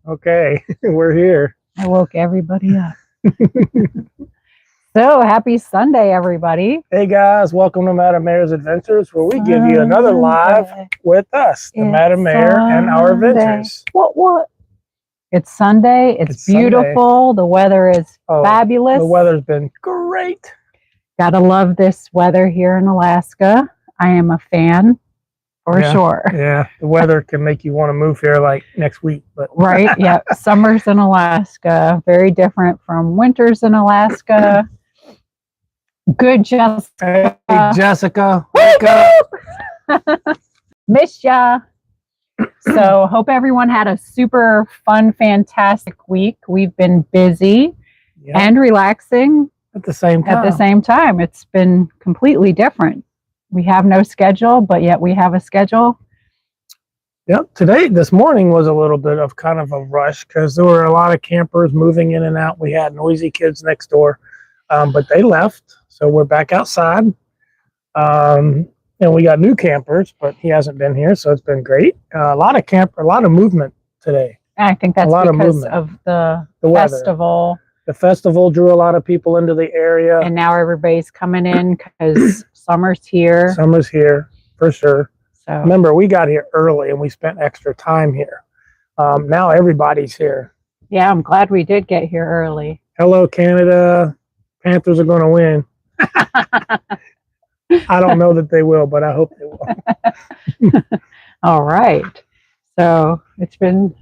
Okay, we're here. I woke everybody up. So happy Sunday, everybody. Hey guys, welcome to Madam Mayor's Adventures, where we give you another live with us, the Madam Mayor and our adventures. What? It's Sunday. It's beautiful. Sunday. The weather is fabulous. The weather's been great. Gotta love this weather here in Alaska. I am a fan for sure. Yeah, the weather can make you want to move here like next week. But right, yeah. Summers in Alaska, very different from winters in Alaska. Good, Jessica. Hey, Jessica, wake up. Miss ya. So hope everyone had a super fun, fantastic week. We've been busy and relaxing at the same time. It's been completely different. We have no schedule, but yet we have a schedule. Yep. This morning was a little bit of kind of a rush because there were a lot of campers moving in and out. We had noisy kids next door, but they left. So we're back outside. And we got new campers, but he hasn't been here. So it's been great. A lot of movement today. I think that's because of the festival. Weather. The festival drew a lot of people into the area. And now everybody's coming in because summer's here. Summer's here, for sure. So remember, we got here early and we spent extra time here. Now everybody's here. Yeah, I'm glad we did get here early. Hello, Canada. Panthers are going to win. I don't know that they will, but I hope they will. All right. So it's been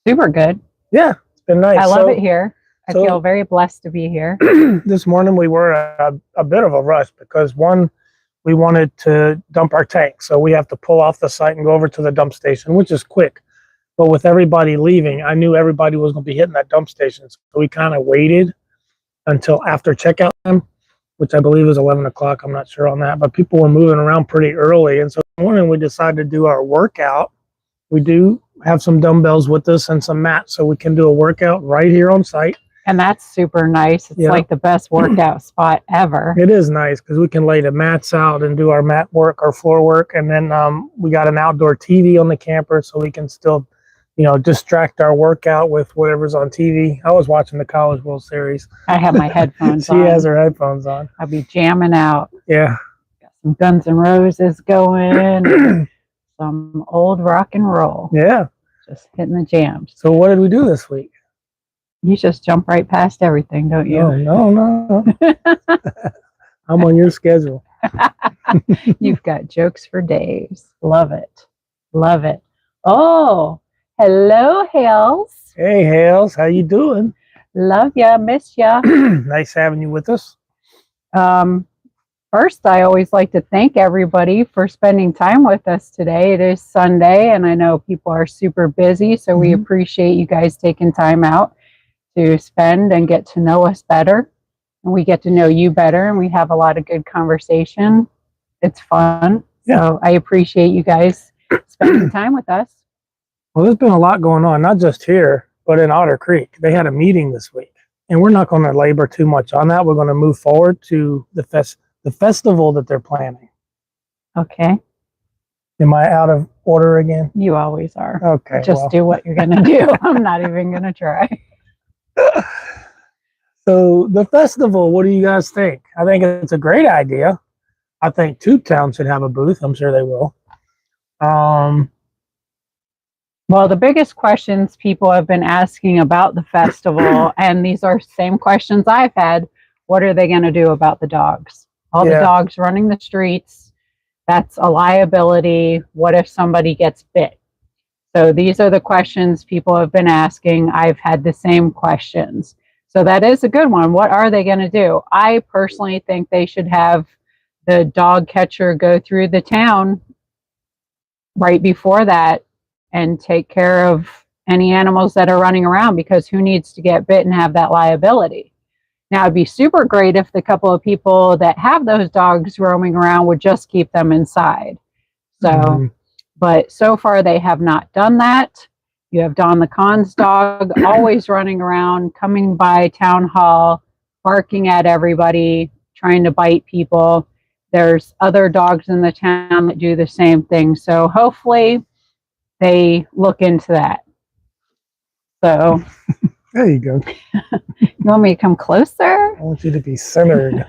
super good. Yeah, it's been nice. I love it here. I feel very blessed to be here. This morning we were a bit of a rush because we wanted to dump our tank. So we have to pull off the site and go over to the dump station, which is quick. But with everybody leaving, I knew everybody was going to be hitting that dump station. So we kind of waited until after checkout time, which I believe is 11 o'clock. I'm not sure on that. But people were moving around pretty early. And so this morning we decided to do our workout. We do have some dumbbells with us and some mats, so we can do a workout right here on site. And that's super nice. It's like the best workout spot ever. It is nice because we can lay the mats out and do our mat work, our floor work. And then we got an outdoor TV on the camper, so we can still, distract our workout with whatever's on TV. I was watching the College World Series. I have my headphones on. She has her headphones on. I'll be jamming out. Yeah. Got some Guns N' Roses going. Some old rock and roll. Yeah. Just hitting the jams. So what did we do this week? You just jump right past everything, don't you? No. I'm on your schedule. You've got jokes for days. Love it. Love it. Oh, hello, Hales. Hey, Hales. How you doing? Love ya. Miss ya. Nice having you with us. First, I always like to thank everybody for spending time with us today. It is Sunday, and I know people are super busy, so we appreciate you guys taking time out to spend and get to know us better. And we get to know you better, and we have a lot of good conversation. It's fun. Yeah. So I appreciate you guys spending time with us. Well, there's been a lot going on, not just here, but in Otter Creek. They had a meeting this week, and we're not going to labor too much on that. We're going to move forward to the festival that they're planning. Okay. Am I out of order again? You always are. Okay. Just do what you're going to do. I'm not even going to try. So the festival, what do you guys think? I think it's a great idea. I think Tubetown should have a booth. I'm sure they will. Well, the biggest questions people have been asking about the festival, and these are same questions I've had. What are they going to do about the dogs? All the dogs running the streets, that's a liability. What if somebody gets bit? So these are the questions people have been asking. I've had the same questions. So that is a good one. What are they going to do? I personally think they should have the dog catcher go through the town right before that and take care of any animals that are running around, because who needs to get bit and have that liability? Now, it'd be super great if the couple of people that have those dogs roaming around would just keep them inside. So, but so far they have not done that. You have Don the Con's dog always running around, coming by town hall, barking at everybody, trying to bite people. There's other dogs in the town that do the same thing. So hopefully they look into that. So There you go. you want me to come closer? I want you to be centered.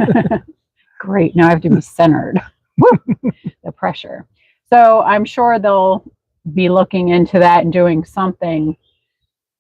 Great. Now I have to be centered. Woo! The pressure. So I'm sure they'll be looking into that and doing something,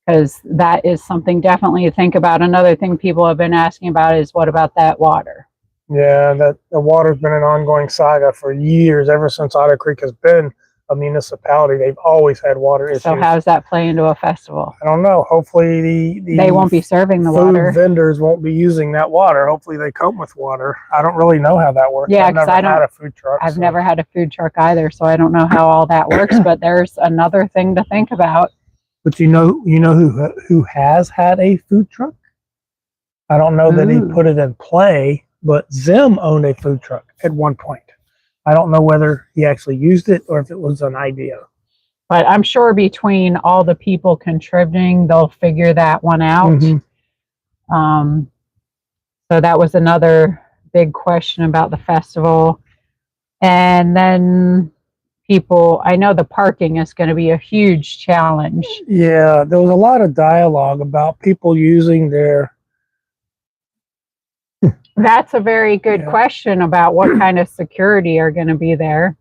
because that is something definitely to think about. Another thing people have been asking about is, what about that water? Yeah, that the water's been an ongoing saga for years. Ever since Otter Creek has been a municipality, they've always had water issues. So how does that play into a festival? I don't know. Hopefully They won't be serving the food water. vendors won't be using that water. Hopefully they come with water. I don't really know how that works. Yeah, I've 'cause never I don't- had a food truck. I've so- never had a food truck either, so I don't know how all that works, but there's another thing to think about. But you know who has had a food truck? I don't know that he Ooh. put it in play, but Zim owned a food truck at one point. I don't know whether he actually used it or if it was an idea. But I'm sure between all the people contributing, they'll figure that one out. Mhm. So that was another big question about the festival. And then people, I know the parking is going to be a huge challenge. Yeah, there was a lot of dialogue about people using their. That's a very good Yeah. question about what kind of security are going to be there.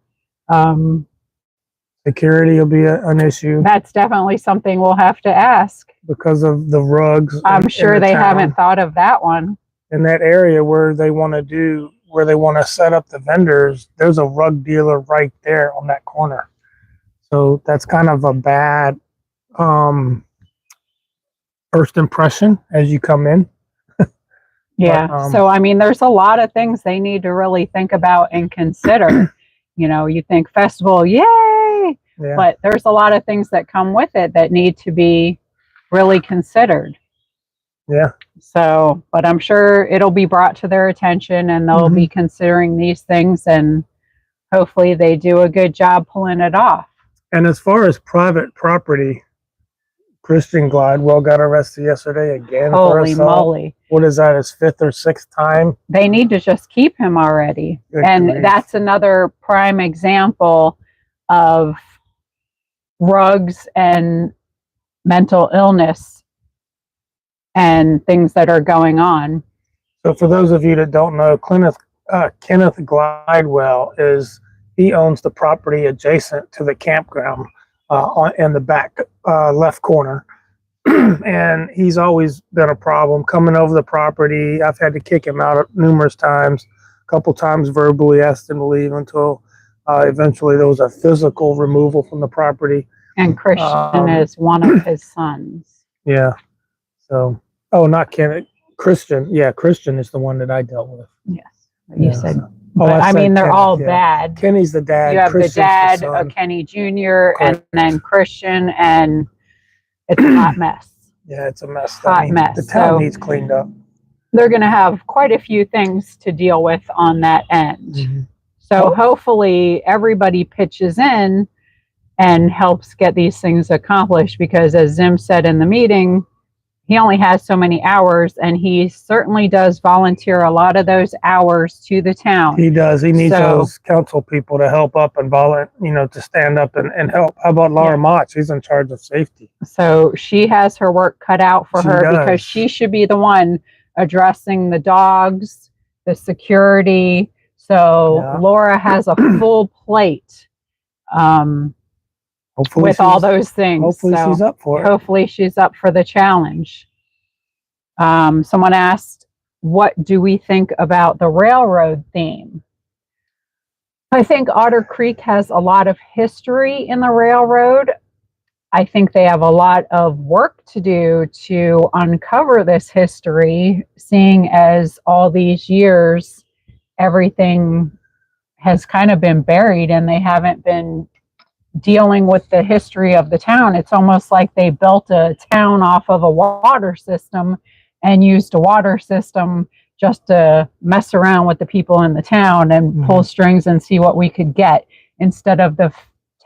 Security will be an issue That's definitely something we'll have to ask. because of the rugs. I'm sure they haven't thought of that one. In that area where they want to set up the vendors. There's a rug dealer right there on that corner, so that's kind of a bad first impression as you come in. Yeah. But, So, I mean, there's a lot of things they need to really think about and consider. You think festival, yay! Yeah. But there's a lot of things that come with it that need to be really considered. Yeah. So, but I'm sure it'll be brought to their attention and they'll be considering these things, and hopefully they do a good job pulling it off. And as far as private property, Christian Glidewell got arrested yesterday again. for Holy assault. moly. What is that, his 5th or 6th time? They need to just keep him already. Good And grief. that's another prime example of drugs and mental illness and things that are going on. So for those of you that don't know, Kenneth Glidewell he owns the property adjacent to the campground in the back left corner. And he's always been a problem coming over the property. I've had to kick him out numerous times, a couple times verbally asked him to leave until eventually there was a physical removal from the property. And Christian is one of his sons. Yeah. So, not Kenneth. Christian. Yeah, Christian is the one that I dealt with. Yes. You Yeah, said, so- but I mean, they're Kenneth, all yeah. bad. Kenny's the dad. You have Christian's the dad, son. Kenny Jr., and Correct. then Christian, and it's a hot mess. Yeah, it's a mess. Hot mess. The town So- needs cleaned up. They're going to have quite a few things to deal with on that end. So Oh. hopefully everybody pitches in and helps get these things accomplished, because as Zim said in the meeting, he only has so many hours, and he certainly does volunteer a lot of those hours to the town. He does. He needs So- those council people to help up and to stand up and help. How about Laura Yeah. Mott? She's in charge of safety. So she has her work cut out for She her, does. because she should be the one addressing the dogs, the security. So Yeah. Laura has a full plate Hopefully with all those things. Hopefully So she's up for it. hopefully she's up for the challenge. Someone asked, what do we think about the railroad theme? I think Otter Creek has a lot of history in the railroad. I think they have a lot of work to do to uncover this history, seeing as all these years, everything has kind of been buried and they haven't been dealing with the history of the town. It's almost like they built a town off of a water system and used a water system just to mess around with the people in the town and pull strings and see what we could get, instead of the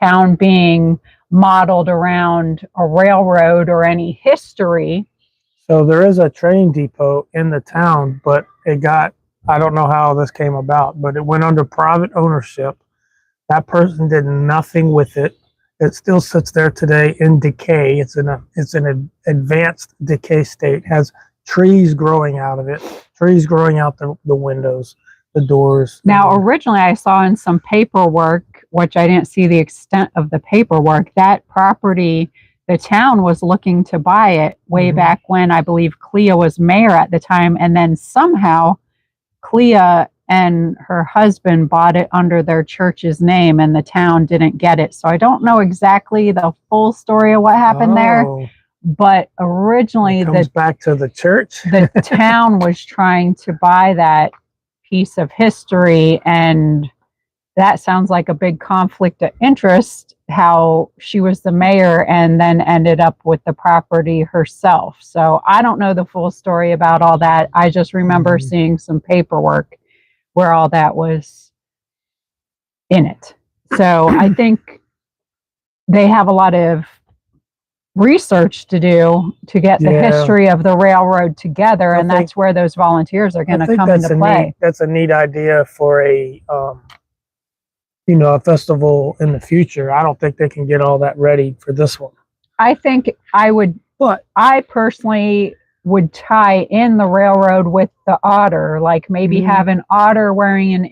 town being modeled around a railroad or any history. So there is a train depot in the town, but I don't know how this came about, but it went under private ownership. That person did nothing with it. It still sits there today in decay. It's an advanced decay state. Has trees growing out of it, trees growing out the windows, the doors. Now, originally I saw in some paperwork, which I didn't see the extent of the paperwork, that property, the town was looking to buy it way back when I believe Clea was mayor at the time. And then somehow Clea and her husband bought it under their church's name and the town didn't get it. So I don't know exactly the full story of what happened there. But originally it comes back to the church. The town was trying to buy that piece of history, and that sounds like a big conflict of interest, how she was the mayor and then ended up with the property herself. So I don't know the full story about all that. I just remember seeing some paperwork where all that was in it. So I think they have a lot of research to do to get the history of the railroad together, and that's where those volunteers are going to come into play. That's a neat idea for a a festival in the future. I don't think they can get all that ready for this one. I think I personally would tie in the railroad with the otter, like maybe have an otter wearing an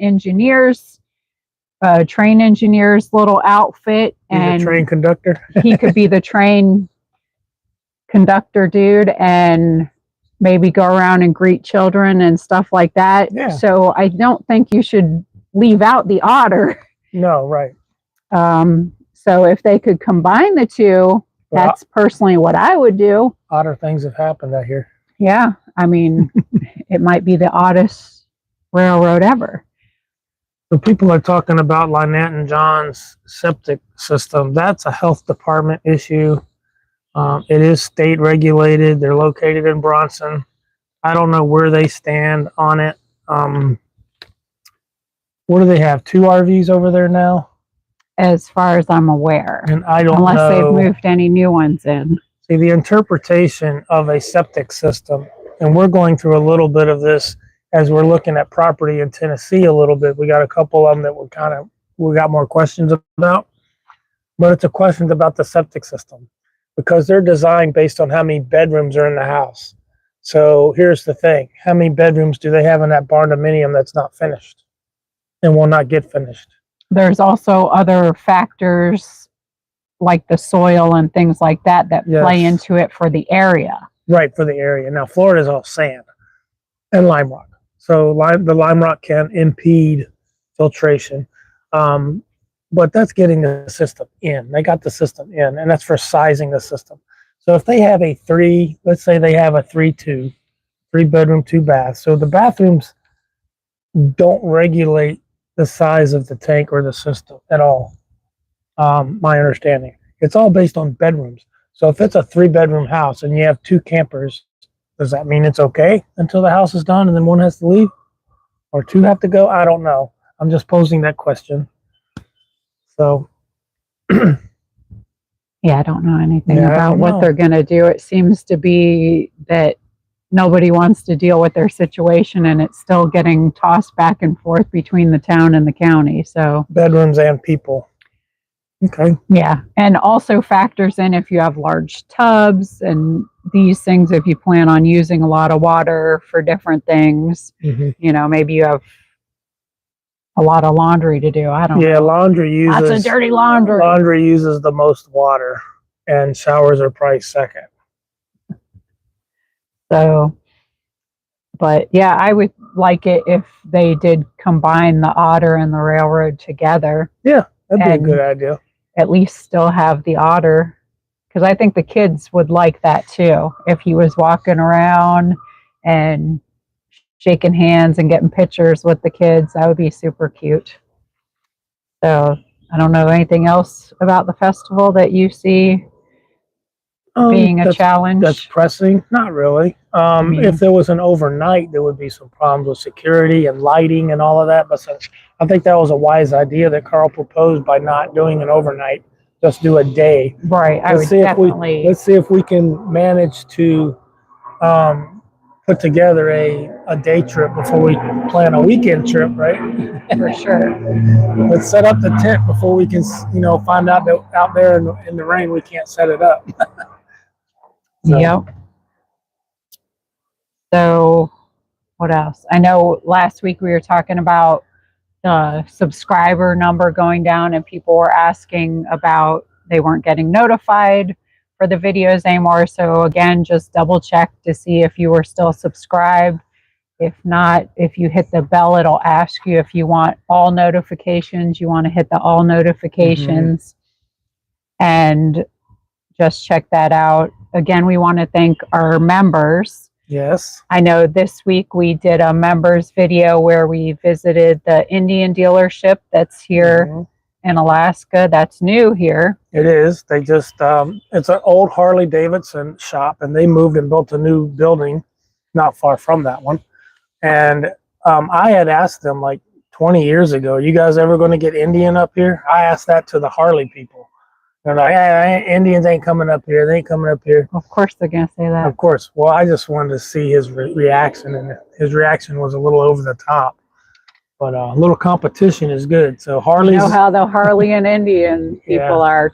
train engineer's little outfit, and train conductor. He could be the train conductor dude and maybe go around and greet children and stuff like that. Yeah. So I don't think you should leave out the otter. No, right. So if they could combine the two, that's personally what I would do. Otter things have happened out here. Yeah. I mean, it might be the oddest railroad ever. So people are talking about Lynette and John's septic system. That's a health department issue. It is state regulated. They're located in Bronson. I don't know where they stand on it. What do they have? 2 RVs over there now? As far as I'm aware. And I don't unless know. They've moved any new ones in. See, the interpretation of a septic system, and we're going through a little bit of this as we're looking at property in Tennessee a little bit. We got a couple of them that we got more questions about. But it's a question about the septic system, because they're designed based on how many bedrooms are in the house. So here's the thing. How many bedrooms do they have in that barndominium that's not finished and will not get finished? There's also other factors like the soil and things like that play into it for the area. Right, for the area. Now, Florida's all sand and lime rock. So the lime rock can impede filtration. But that's getting the system in. They got the system in, and that's for sizing the system. So if they have let's say they have a 3-2, 3-bedroom, 2-bath. So the bathrooms don't regulate the size of the tank or the system at all. My understanding. It's all based on bedrooms. So if it's a 3-bedroom house and you have 2 campers, does that mean it's okay until the house is done and then one has to leave? Or 2 have to go? I don't know. I'm just posing that question. So, yeah, I don't know anything about what they're going to do. It seems to be that nobody wants to deal with their situation, and it's still getting tossed back and forth between the town and the county. So bedrooms and people. Okay. Yeah, and also factors in if you have large tubs and these things, if you plan on using a lot of water for different things. Maybe you have a lot of laundry to do. I don't know. Yeah, laundry uses lots of dirty laundry. Laundry uses the most water, and showers are probably second. So, but yeah, I would like it if they did combine the otter and the railroad together. Yeah, that'd be a good idea. At least still have the otter, because I think the kids would like that too. If he was walking around and shaking hands and getting pictures with the kids, that would be super cute. So I don't know anything else about the festival that you see being a challenge. That's pressing. Not really. If there was an overnight, there would be some problems with security and lighting and all of that. But I think that was a wise idea that Carl proposed by not doing an overnight. Just do a day. Right. Let's see if we can manage to put put together a day trip before we plan a weekend trip, right? For sure. Let's set up the tent before we can, find out that out there in the rain we can't set it up. So, Yep. So what else? I know last week we were talking about the subscriber number going down, and people were asking about they weren't getting notified for the videos anymore. So again, just double check to see if you were still subscribed. If not, if you hit the bell, it'll ask you if you want all notifications. You want to hit the all notifications and just check that out. Again, we want to thank our members. yes. I know this week we did a members video where we visited the Indian dealership that's here Mhm. in Alaska. That's new here. It is. They just, it's an old Harley Davidson shop, and they moved and built a new building not far from that one. And I had asked them like 20 years ago, you guys ever going to get Indian up here? I asked that to the Harley people. They're like, Indians ain't coming up here. They ain't coming up here. Of course they're going to say that. Of course. Well, I just wanted to see his reaction, and his reaction was a little over the top. But a little competition is good. So You Harley's. know how the Harley and Indian people Yeah. are.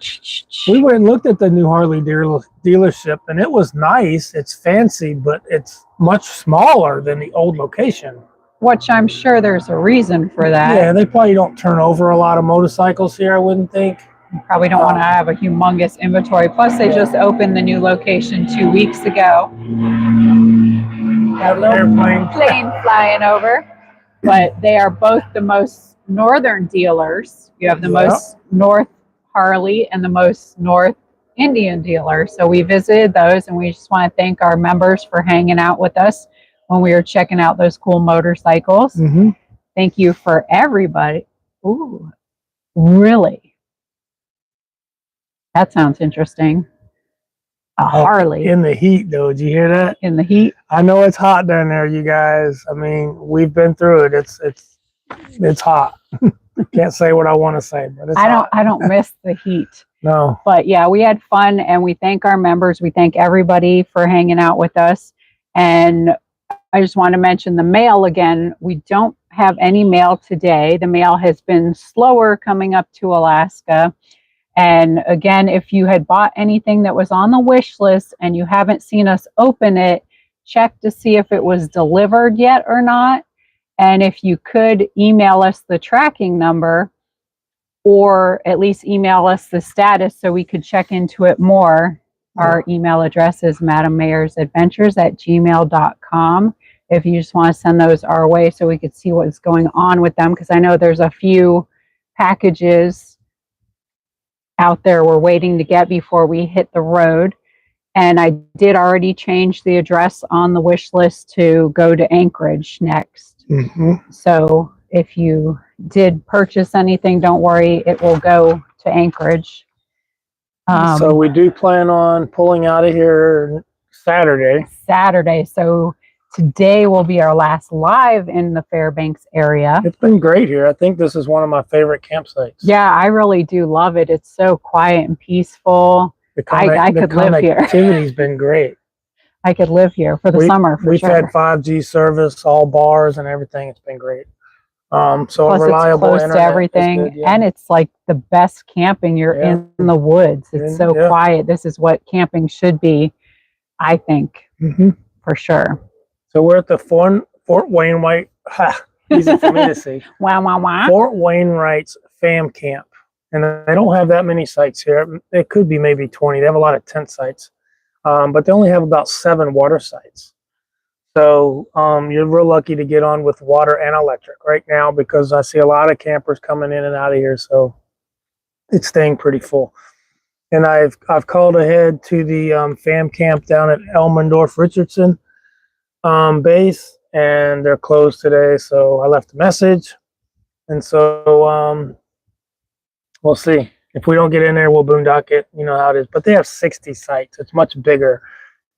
We went and looked at the new Harley dealership, and it was nice. It's fancy, but it's much smaller than the old location. Which I'm sure there's a reason for that. Yeah, they probably don't turn over a lot of motorcycles here, I wouldn't think. You probably don't want to have a humongous inventory. Plus, they just opened the new location 2 weeks ago. Got a little Airplane. plane flying over. But they are both the most northern dealers. You have the Yeah. most North Harley and the most North Indian dealer. So we visited those, and we just want to thank our members for hanging out with us when we were checking out those cool motorcycles. Mm-hmm. Thank you for everybody. Ooh, really? That sounds interesting. A Harley In the heat, though. Did you hear that? in the heat. I know it's hot down there, you guys. I mean, we've been through it. It's hot. Can't say what I want to say, but it's hot. I don't miss the heat. No. But yeah, we had fun, and we thank our members. We thank everybody for hanging out with us. And I just want to mention the mail again. We don't have any mail today. The mail has been slower coming up to Alaska. And again, if you had bought anything that was on the wish list and you haven't seen us open it, check to see if it was delivered yet or not. And if you could email us the tracking number, or at least email us the status so we could check into it more. Our email address is madammayorsadventures@gmail.com. If you just want to send those our way so we could see what's going on with them, because I know there's a few packages out there we're waiting to get before we hit the road. And I did already change the address on the wish list to go to Anchorage next. Mm-hmm. So if you did purchase anything, don't worry, it will go to Anchorage. So we do plan on pulling out of here Saturday. So today will be our last live in the Fairbanks area. It's been great here. I think this is one of my favorite campsites. Yeah, I really do love it. It's so quiet and peaceful. I could live here. Activity's been great. I could live here for the summer for We've sure. had 5G service, all bars and everything. It's been great. So Plus, reliable it's close internet to is everything, good, yeah. and it's like the best camping. You're Yeah. in the woods. It's so Yeah. quiet. This is what camping should be, I think, Mm-hmm. for sure. So we're at the Fort Wainwright. Easy for me to say. Wow, wow, wow. Fort Wainwright's Fam Camp, and they don't have that many sites here. It could be maybe 20. They have a lot of tent sites, but they only have about 7 water sites. So you're real lucky to get on with water and electric right now, because I see a lot of campers coming in and out of here. So it's staying pretty full. And I've called ahead to the Fam Camp down at Elmendorf Richardson base, and they're closed today. So I left a message, and so we'll see. If we don't get in there, we'll boondock it. You know how it is. But they have 60 sites. It's much bigger.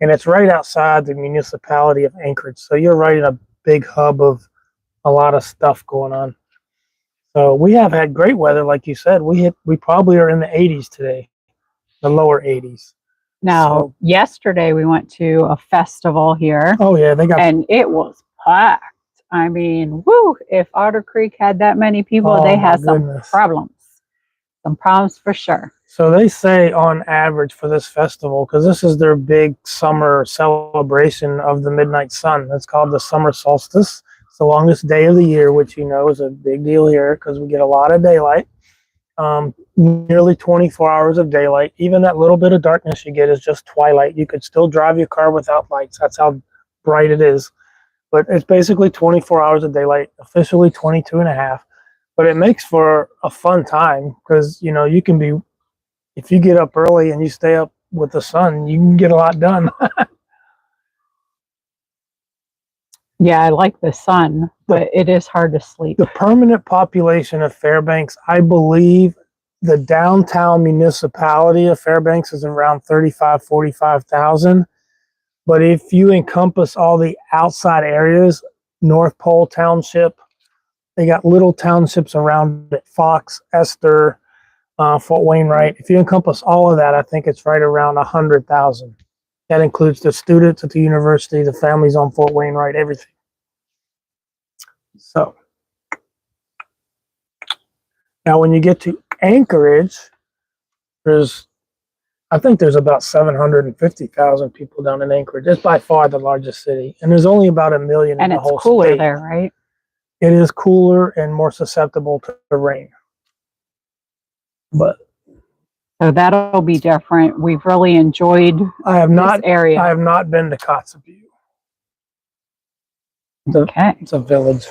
And it's right outside the municipality of Anchorage. So you're right in a big hub of a lot of stuff going on. So we have had great weather, like you said. We probably are in the 80s today, the lower 80s. Now, So- yesterday we went to a festival here, Oh yeah, they got. and it was packed. I mean, woo! If Otter Creek had that many people, Oh, they my had some goodness. problems. Some problems for sure. So they say on average for this festival, because this is their big summer celebration of the midnight sun. It's called the summer solstice. It's the longest day of the year, which you know is a big deal here because we get a lot of daylight. Nearly 24 hours of daylight. Even that little bit of darkness you get is just twilight. You could still drive your car without lights. That's how bright it is. But it's basically 24 hours of daylight, officially 22 and a half. But it makes for a fun time because, you know, you can be, if you get up early and you stay up with the sun, you can get a lot done. Yeah, I like the sun, but it is hard to sleep. The permanent population of Fairbanks, I believe the downtown municipality of Fairbanks is around 45,000. But if you encompass all the outside areas, North Pole Township, they got little townships around it, Fox, Esther, Fort Wainwright. If you encompass all of that, I think it's right around 100,000. That includes the students at the university, the families on Fort Wainwright, everything. So now when you get to Anchorage, I think there's about 750,000 people down in Anchorage. It's by far the largest city. And there's only about 1 million in And the it's whole cooler state. there, right? It is cooler and more susceptible to the rain. But So that'll be different. We've really enjoyed I have this not area. I have not been to Kotzebue. Okay. It's a village.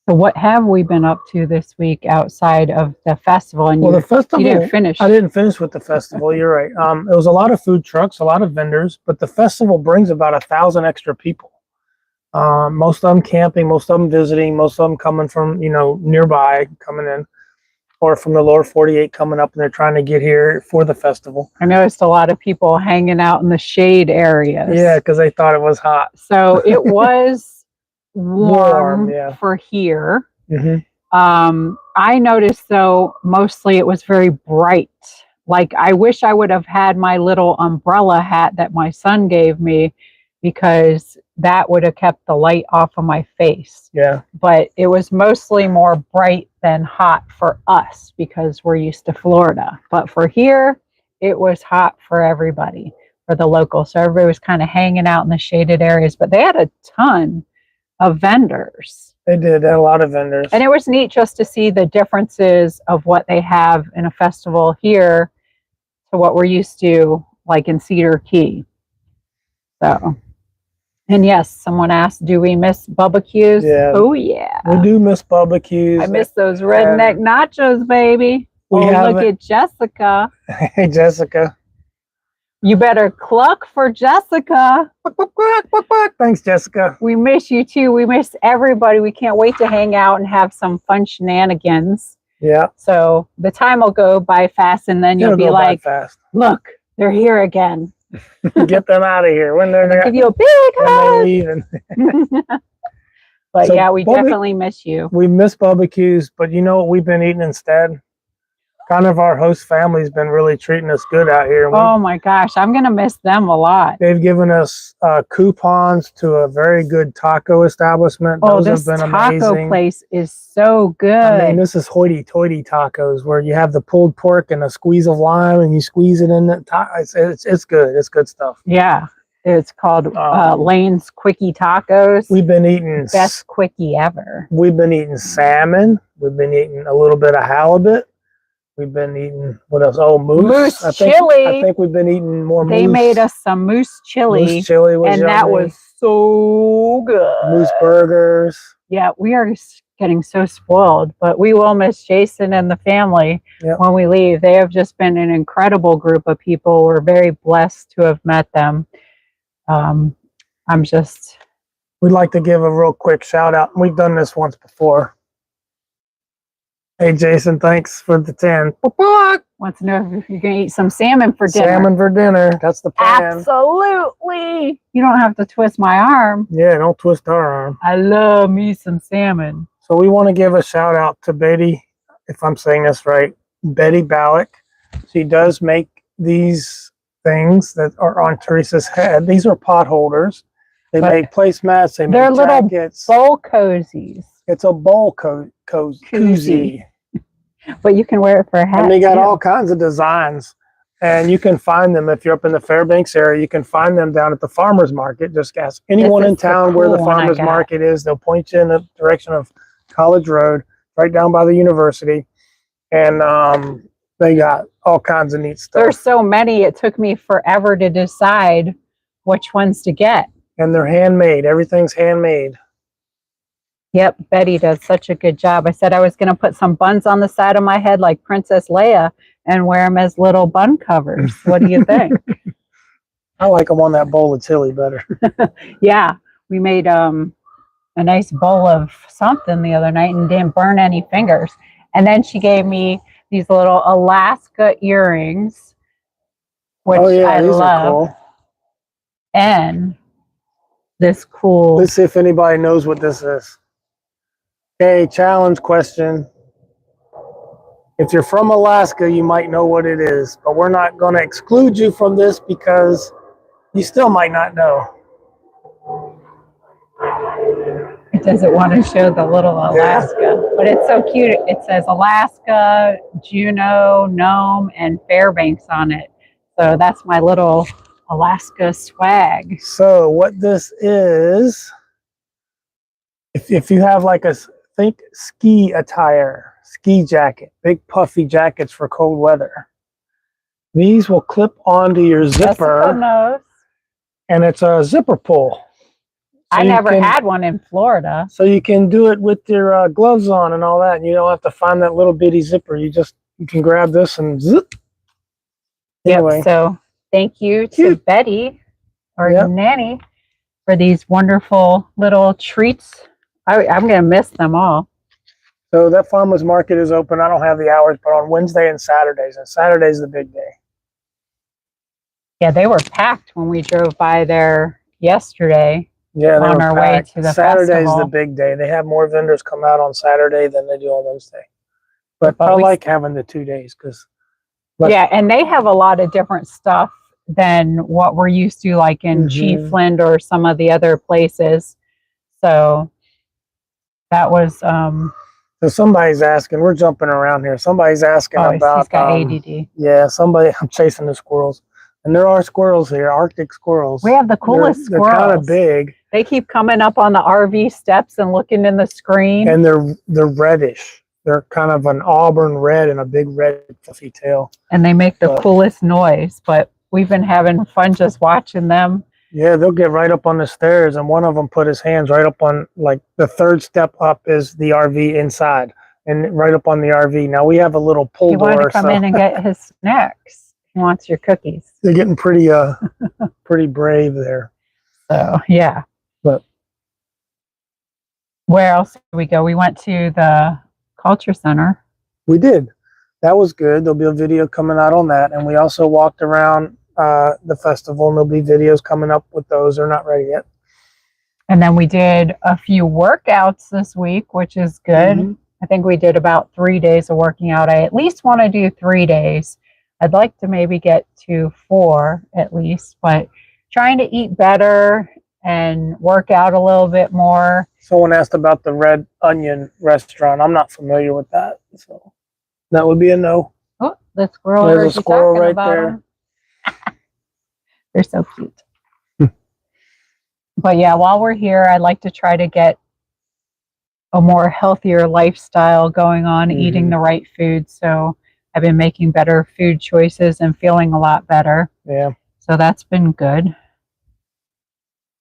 So what have we been up to this week outside of the festival? And Well, the you festival, didn't finish. I didn't finish with the festival. You're right. It was a lot of food trucks, a lot of vendors, but the festival brings about 1,000 extra people. Most of them camping, most of them visiting, most of them coming from, you know, nearby, coming in, or from the lower 48 coming up, and they're trying to get here for the festival. I noticed a lot of people hanging out in the shade areas. Yeah, because they thought it was hot. So it was warm, yeah. for here. Hmm. I noticed though, mostly it was very bright. Like I wish I would have had my little umbrella hat that my son gave me, because that would have kept the light off of my face. Yeah. But it was mostly more bright than hot for us because we're used to Florida. But for here, it was hot for everybody, for the locals. So everybody was kind of hanging out in the shaded areas, but they had a ton of vendors. They did. They had a lot of vendors. And it was neat just to see the differences of what they have in a festival here to what we're used to, like in Cedar Key. So, and yes, someone asked, do we miss barbecues? Yeah. Oh, yeah. We do miss barbecues. I miss those redneck nachos, baby. We Oh, have look at Jessica. Hey, Jessica. You better cluck for Jessica. Quack, quack, quack, quack, quack. Thanks, Jessica. We miss you too. We miss everybody. We can't wait to hang out and have some fun shenanigans. Yeah. So the time will go by fast, and then you'll It'll be go by like, fast. look, they're here again. Get them out of here when they're Give you a big when they're hug. leaving. But So yeah, we barbe- definitely miss you. We miss barbecues, but you know what we've been eating instead? Kind of our host family's been really treating us good out here. Oh my gosh, I'm going to miss them a lot. They've given us coupons to a very good taco establishment. Oh, Those this have been taco amazing. place is so good. I mean, this is hoity-toity tacos where you have the pulled pork and a squeeze of lime, and you squeeze it in the it's good. It's good stuff. Yeah, it's called Lane's Quickie Tacos. We've been eating Best quickie ever. We've been eating salmon. We've been eating a little bit of halibut. We've been eating what else? Oh, moose. Moose chili. I think we've been eating more moose. They made us some moose chili, Moose chili was and that yummy. was so good. Moose burgers. Yeah, we are getting so spoiled, but we will miss Jason and the family Yep. when we leave. They have just been an incredible group of people. We're very blessed to have met them. We'd like to give a real quick shout out. We've done this once before. Hey, Jason, thanks for the 10. Want to know if you're going to eat some salmon for dinner. Salmon for dinner. That's the plan. Absolutely. You don't have to twist my arm. Yeah, don't twist our arm. I love me some salmon. So we want to give a shout out to Betty, if I'm saying this right, Betty Ballack. She does make these things that are on Teresa's head. These are pot holders. They But make placemats. They they're make little jackets. bowl cozies, It's a bowl koozie. but you can wear it for a hat. And they got too. all kinds of designs. And you can find them if you're up in the Fairbanks area. You can find them down at the farmer's market. Just ask anyone in is the town where the cool one I farmer's got. market is. They'll point you in the direction of College Road, right down by the university. And they got all kinds of neat stuff. There's so many. It took me forever to decide which ones to get. And they're handmade. Everything's handmade. Yep, Betty does such a good job. I said I was going to put some buns on the side of my head like Princess Leia and wear them as little bun covers. What do you think? I like them on that bowl of chili better. Yeah, we made a nice bowl of something the other night and didn't burn any fingers. And then she gave me these little Alaska earrings, which Oh yeah, I these love, are cool. and this cool. Let's see if anybody knows what this is. Okay, challenge question. If you're from Alaska, you might know what it is, but we're not going to exclude you from this because you still might not know. It doesn't want to show the little Alaska, but it's so cute. It says Alaska, Juneau, Nome, and Fairbanks on it. So that's my little Alaska swag. So what this is, if you have like think ski attire, ski jacket, big puffy jackets for cold weather. These will clip onto your Jessica zipper, knows. and it's a zipper pull. So I you never can- had one in Florida. So you can do it with your gloves on and all that, and you don't have to find that little bitty zipper. You can grab this and zip. Anyway, Yep. So thank you to Cute. Betty or Yep. Nanny for these wonderful little treats. I'm going to miss them all. so that farmer's market is open. I don't have the hours, but on Wednesday and Saturdays, and Saturday's the big day. Yeah, they were packed when we drove by there yesterday. Yeah, they On were our way packed. to the Saturday's festival. the big day. They have more vendors come out on Saturday than they do on Wednesday. But But I we- like having the 2 days because Yeah, and they have a lot of different stuff than what we're used to, like in Mhm. Chiefland or some of the other places. So that was so somebody's asking. We're jumping around here. Somebody's asking oh, about. he's got ADD. Yeah, somebody. I'm chasing the squirrels, and there are squirrels here, Arctic squirrels. We have the coolest They're squirrels. kind of big, They keep coming up on the RV steps and looking in the screen. and they're reddish. They're kind of an auburn red and a big red fluffy tail. And they make the But- coolest noise, but we've been having fun just watching them. Yeah, they'll get right up on the stairs, and one of them put his hands right up on, like, the third step up is the RV inside, and right up on the RV. Now we have a little pull He wanted door, to come so in and get his snacks. He wants your cookies. they're getting pretty pretty brave there. So yeah. But Where else did we go? We went to the Culture Center. we did. That was good. There'll be a video coming out on that, and we also walked around the festival, and there'll be videos coming up with those. They're not ready yet. And then we did a few workouts this week, which is good. Mhm. I think we did about 3 days of working out. I at least want to do 3 days. I'd like to maybe get to 4 at least, but trying to eat better and work out a little bit more. Someone asked about the Red Onion restaurant. I'm not familiar with that, so that would be a no. Oh, the squirrel. There's a heard you squirrel talking right about there. 'em. They're so cute. But yeah, while we're here, I'd like to try to get a more healthier lifestyle going on, eating Mhm. the right food. So I've been making better food choices and feeling a lot better. Yeah. So that's been good.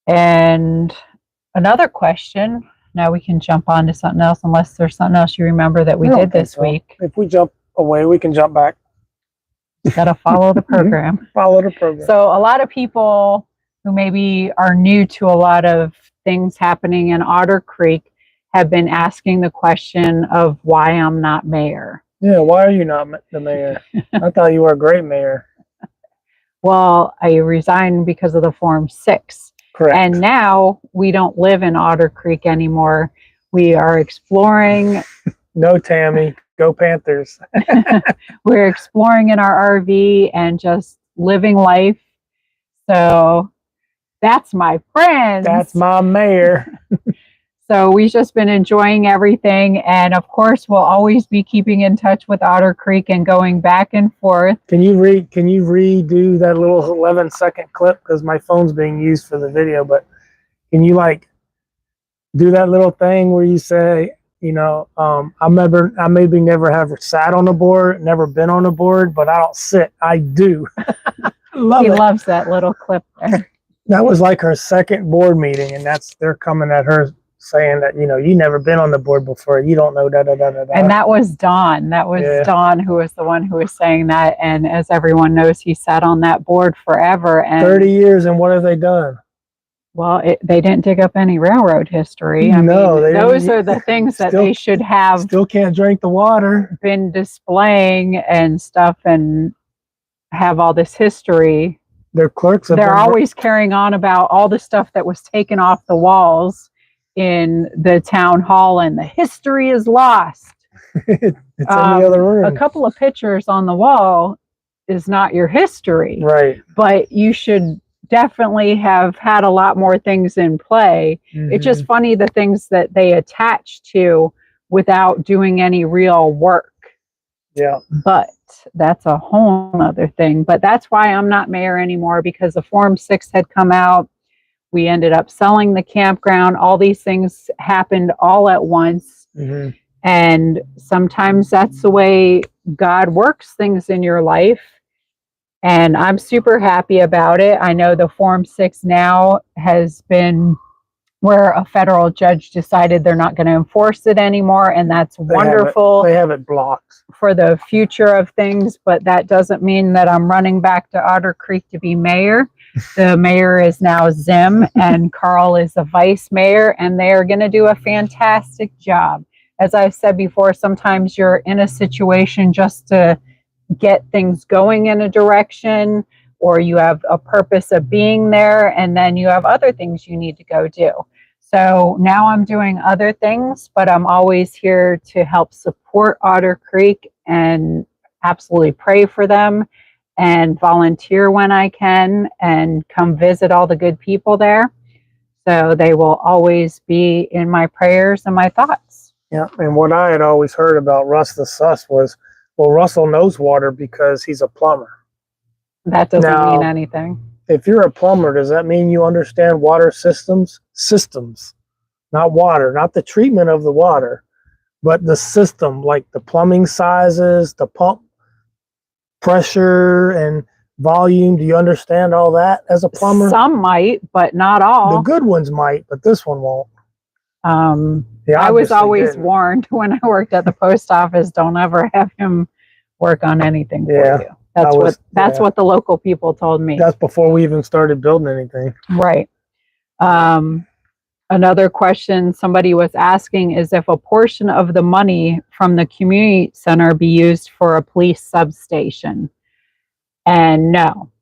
And another question. Now we can jump on to something else, unless there's something else you remember that we I don't did think this so. week. If we jump away, we can jump back. Got to follow the program. Follow the program. So a lot of people who maybe are new to a lot of things happening in Otter Creek have been asking the question of why I'm not mayor. Yeah, why are you not the mayor? I thought you were a great mayor. Well, I resigned because of the Form 6. Correct. And now we don't live in Otter Creek anymore. We are exploring. No, Tammy. Go Panthers. We're exploring in our RV and just living life. So that's my friends. That's my mayor. So we've just been enjoying everything. And of course, we'll always be keeping in touch with Otter Creek and going back and forth. Can you redo that little 11-second clip? Because my phone's being used for the video, but can you like do that little thing where you say, you know, I maybe never have sat on a board, never been on a board, but I don't sit. I do. Love He it. loves that little clip there. That was like her second board meeting, and they're coming at her saying that, you know, you never been on the board before, you don't know da da da da da. And that was Don. That was Don who was the one who was saying that. And as everyone knows, he sat on that board forever. And 30 years, and what have they done? well, they didn't dig up any railroad history. I No, mean, those are the things that they should have Still can't drink the water. been displaying and stuff and have all this history. Their clerks have They're been always carrying on about all the stuff that was taken off the walls in the town hall, and the history is lost. it's in the other room. A couple of pictures on the wall is not your history, Right. but you should definitely have had a lot more things in play. It's just funny the things that they attach to without doing any real work. Yeah. But that's a whole other thing. But that's why I'm not mayor anymore, because the Form 6 had come out. We ended up selling the campground. All these things happened all at once. Mm-hmm. And sometimes that's the way God works things in your life. And I'm super happy about it. I know the Form 6 now has been where a federal judge decided they're not going to enforce it anymore. And that's wonderful. They have it blocked for the future of things. But that doesn't mean that I'm running back to Otter Creek to be mayor. The mayor is now Zim, and Carl is the vice mayor, and they are going to do a fantastic job. As I've said before, sometimes you're in a situation just to get things going in a direction, or you have a purpose of being there, and then you have other things you need to go do. So now I'm doing other things, but I'm always here to help support Otter Creek and absolutely pray for them and volunteer when I can and come visit all the good people there. So they will always be in my prayers and my thoughts. Yeah, and what I had always heard about Russ the Sus was, well, Russell knows water because he's a plumber. That doesn't mean anything. If you're a plumber, does that mean you understand water systems? Systems, not water, not the treatment of the water, but the system, like the plumbing sizes, the pump pressure and volume. Do you understand all that as a plumber? Some might, but not all. The good ones might, but this one won't. I was always warned when I worked at the post office, don't ever have him work on anything for you. That's what the local people told me. That's before we even started building anything. Right. Another question somebody was asking is if a portion of the money from the community center be used for a police substation. And no,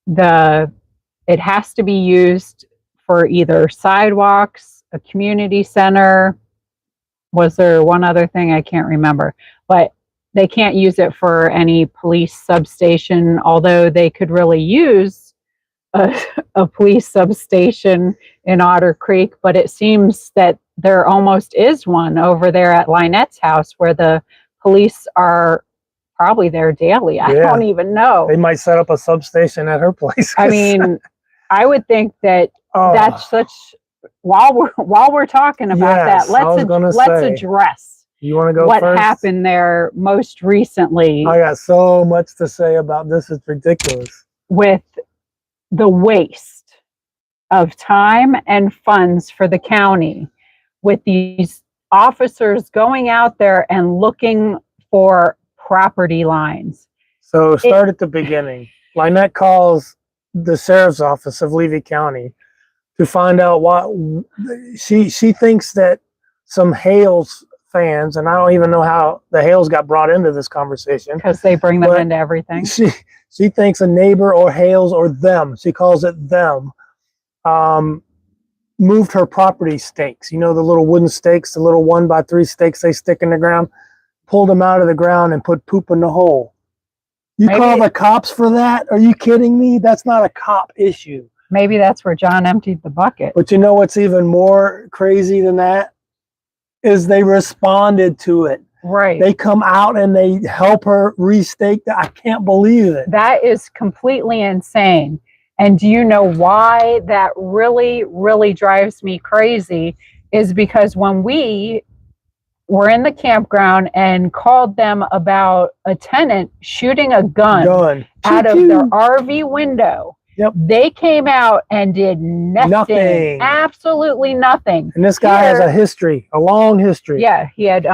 it has to be used for either sidewalks, a community center. Was there one other thing? I can't remember, but they can't use it for any police substation, although they could really use a police substation in Otter Creek. But it seems that there almost is one over there at Lynette's house where the police are probably there daily. I don't even know. They might set up a substation at her place. I mean, I would think that that's such. While we're talking about that, let's address you want to go what first? Happened there most recently. I got so much to say about this. It's ridiculous. With the waste of time and funds for the county, with these officers going out there and looking for property lines. So start at the beginning. Lynette calls the sheriff's office of Levy County to find out what she thinks that some Hales fans, and I don't even know how the Hales got brought into this conversation, because they bring them into everything. She thinks a neighbor or Hales or them, she calls it them, moved her property stakes. You know, the little wooden stakes, the little 1x3 stakes they stick in the ground, pulled them out of the ground and put poop in the hole. You Maybe- call the cops for that? Are you kidding me? That's not a cop issue. Maybe that's where John emptied the bucket. But you know what's even more crazy than that? Is they responded to it. Right. They come out and they help her restake that. I can't believe it. That is completely insane. And do you know why that really, really drives me crazy? Is because when we were in the campground and called them about a tenant shooting a gun Done. out of Choo-choo. their RV window, Yep. they came out and did nothing. Nothing. Absolutely nothing. And this guy has Here- a history, a long history. Yeah, he had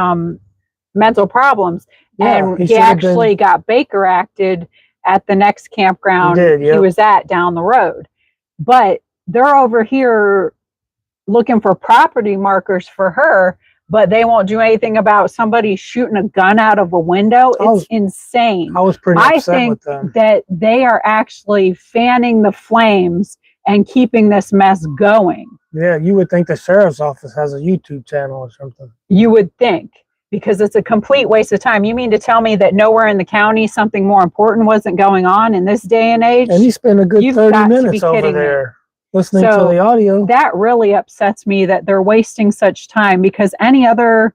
mental problems. Yeah, And he should have actually got Baker acted at the next campground He did, yep. was at down the road. But they're over here looking for property markers for her, but they won't do anything about somebody shooting a gun out of a window. It's insane. I was pretty I upset think with them. that they are actually fanning the flames and keeping this mess going. Yeah, you would think the sheriff's office has a YouTube channel or something. You would think, because it's a complete waste of time. You mean to tell me that nowhere in the county something more important wasn't going on in this day and age? And you spend a good You've 30 got to be minutes over kidding me. there listening So to the audio. That really upsets me that they're wasting such time, because any other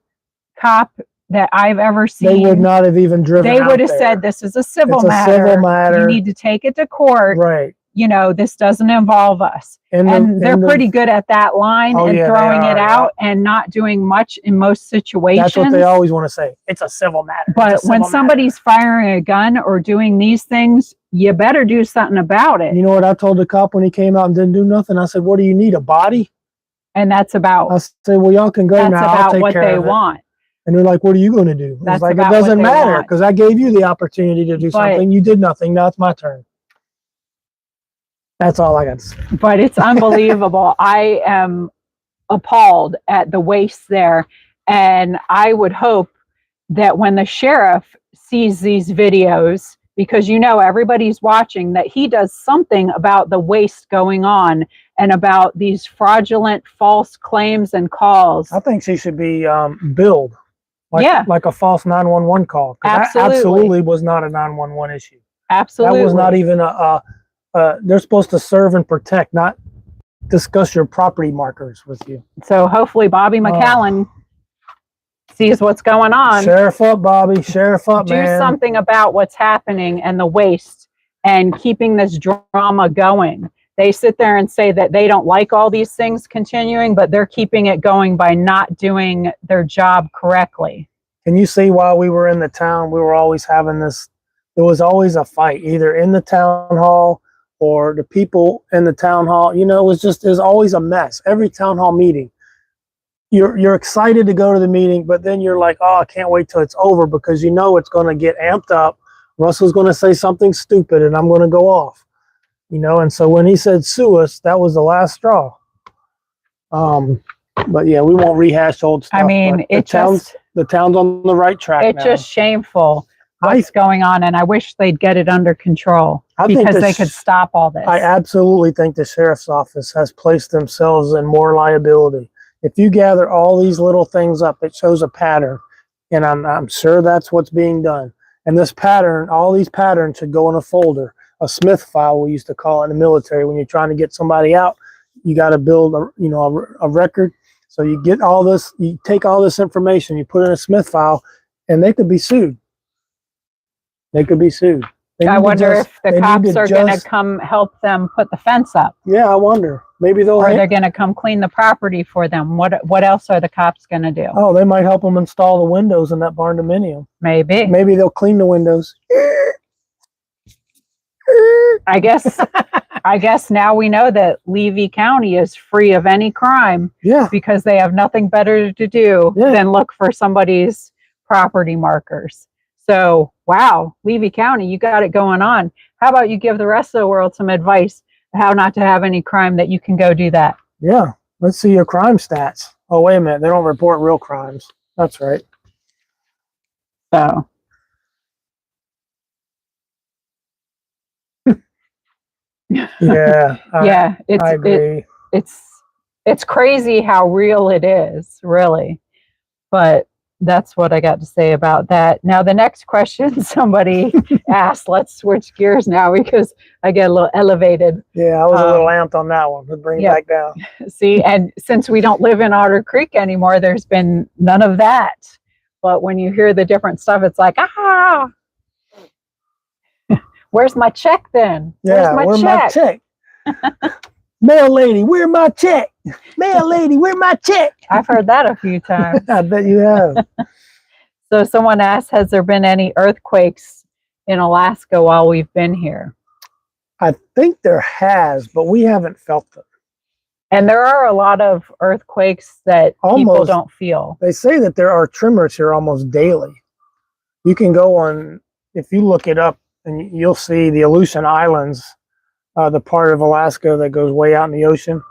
cop that I've ever They seen, would not have even driven they out would have there. said, this is a civil It's a matter. civil matter. You need to take it to court. Right. You know, this doesn't involve us. And they're pretty good at that line Oh, and yeah, they throwing it are, out and not doing much in most situations. That's what they always want to say. It's a civil matter. It's But a when civil somebody's firing a gun or doing these things, you better do something about it. matter. You know what I told the cop when he came out and didn't do nothing? I said, what do you need, a body? And that's about I said, well, y'all can go that's now. I'll about take what care they of it. want. And they're like, what are you going to do? That's It's like, it about what doesn't they matter want. because I gave you the opportunity to do But- something. You did nothing. Now it's my turn. That's all I got to say. But it's unbelievable. I am appalled at the waste there. And I would hope that when the sheriff sees these videos, because you know everybody's watching, that he does something about the waste going on and about these fraudulent false claims and calls. I think she should be billed Yeah. like a false 911 call. 'Cause that Absolutely. absolutely was not a 911 issue. Absolutely. That was not even they're supposed to serve and protect, not discuss your property markers with you. So hopefully Bobby McCallan sees what's going on. Sheriff up, Bobby. Sheriff up, Do man. something about what's happening and the waste and keeping this drama going. They sit there and say that they don't like all these things continuing, but they're keeping it going by not doing their job correctly. Can you see while we were in the town, we were always having this, there was always a fight, either in the town hall or the people in the town hall. You know, it was always a mess. Every town hall meeting. You're excited to go to the meeting, but then you're like, oh, I can't wait till it's over because you know it's going to get amped up. Russell's going to say something stupid and I'm going to go off. You know, and so when he said sue us, that was the last straw. But yeah, we won't rehash old stuff. I mean, but the town's on the right track It's now. just shameful what's going on, and I wish they'd get it under control I think because the they could stop all this. I absolutely think the sheriff's office has placed themselves in more liability. If you gather all these little things up, it shows a pattern, and I'm sure that's what's being done. And this pattern, all these patterns should go in a folder, a Smith file we used to call it in the military. When you're trying to get somebody out, you got to build a record. So you get all this, you take all this information, you put it in a Smith file, and they could be sued. They could be sued. I wonder if the cops are going to come help them put the fence up. Yeah, I wonder. Maybe they'll. Or they're going to come clean the property for them. What else are the cops going to do? Oh, they might help them install the windows in that barn dominium. Maybe. Maybe they'll clean the windows. I guess now we know that Levy County is free of any crime Yeah. because they have nothing better to do than look for somebody's property markers. So, wow, Levy County, you got it going on. How about you give the rest of the world some advice how not to have any crime that you can go do that? Yeah. Let's see your crime stats. Oh, wait a minute. They don't report real crimes. That's right. So, Yeah. yeah, I agree. it's crazy how real it is, really. But that's what I got to say about that. Now, the next question somebody asked, let's switch gears now because I get a little elevated. Yeah, I was a little amped on that one. Let's bring it back down. See, and since we don't live in Otter Creek anymore, there's been none of that. But when you hear the different stuff, it's like, where's my check then? Yeah, where's my check? Mail lady, where's my check? Mail lady, where's my check? I've heard that a few times. I bet you have. So someone asked, has there been any earthquakes in Alaska while we've been here? I think there has, but we haven't felt them. And there are a lot of earthquakes that people don't feel. They say that there are tremors here almost daily. You can go on, if you look it up, and you'll see the Aleutian Islands, the part of Alaska that goes way out in the ocean.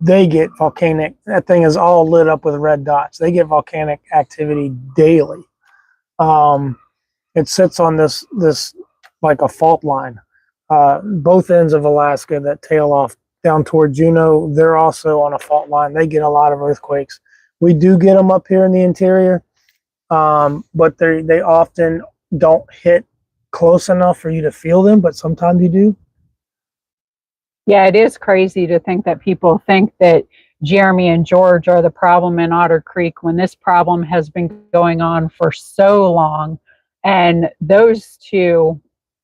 They get volcanic. That thing is all lit up with red dots. They get volcanic activity daily. It sits on this like a fault line. Both ends of Alaska that tail off down toward Juneau, they're also on a fault line. They get a lot of earthquakes. We do get them up here in the interior, but they often don't hit close enough for you to feel them, but sometimes you do. Yeah, it is crazy to think that people think that Jeremy and George are the problem in Otter Creek when this problem has been going on for so long. And those two,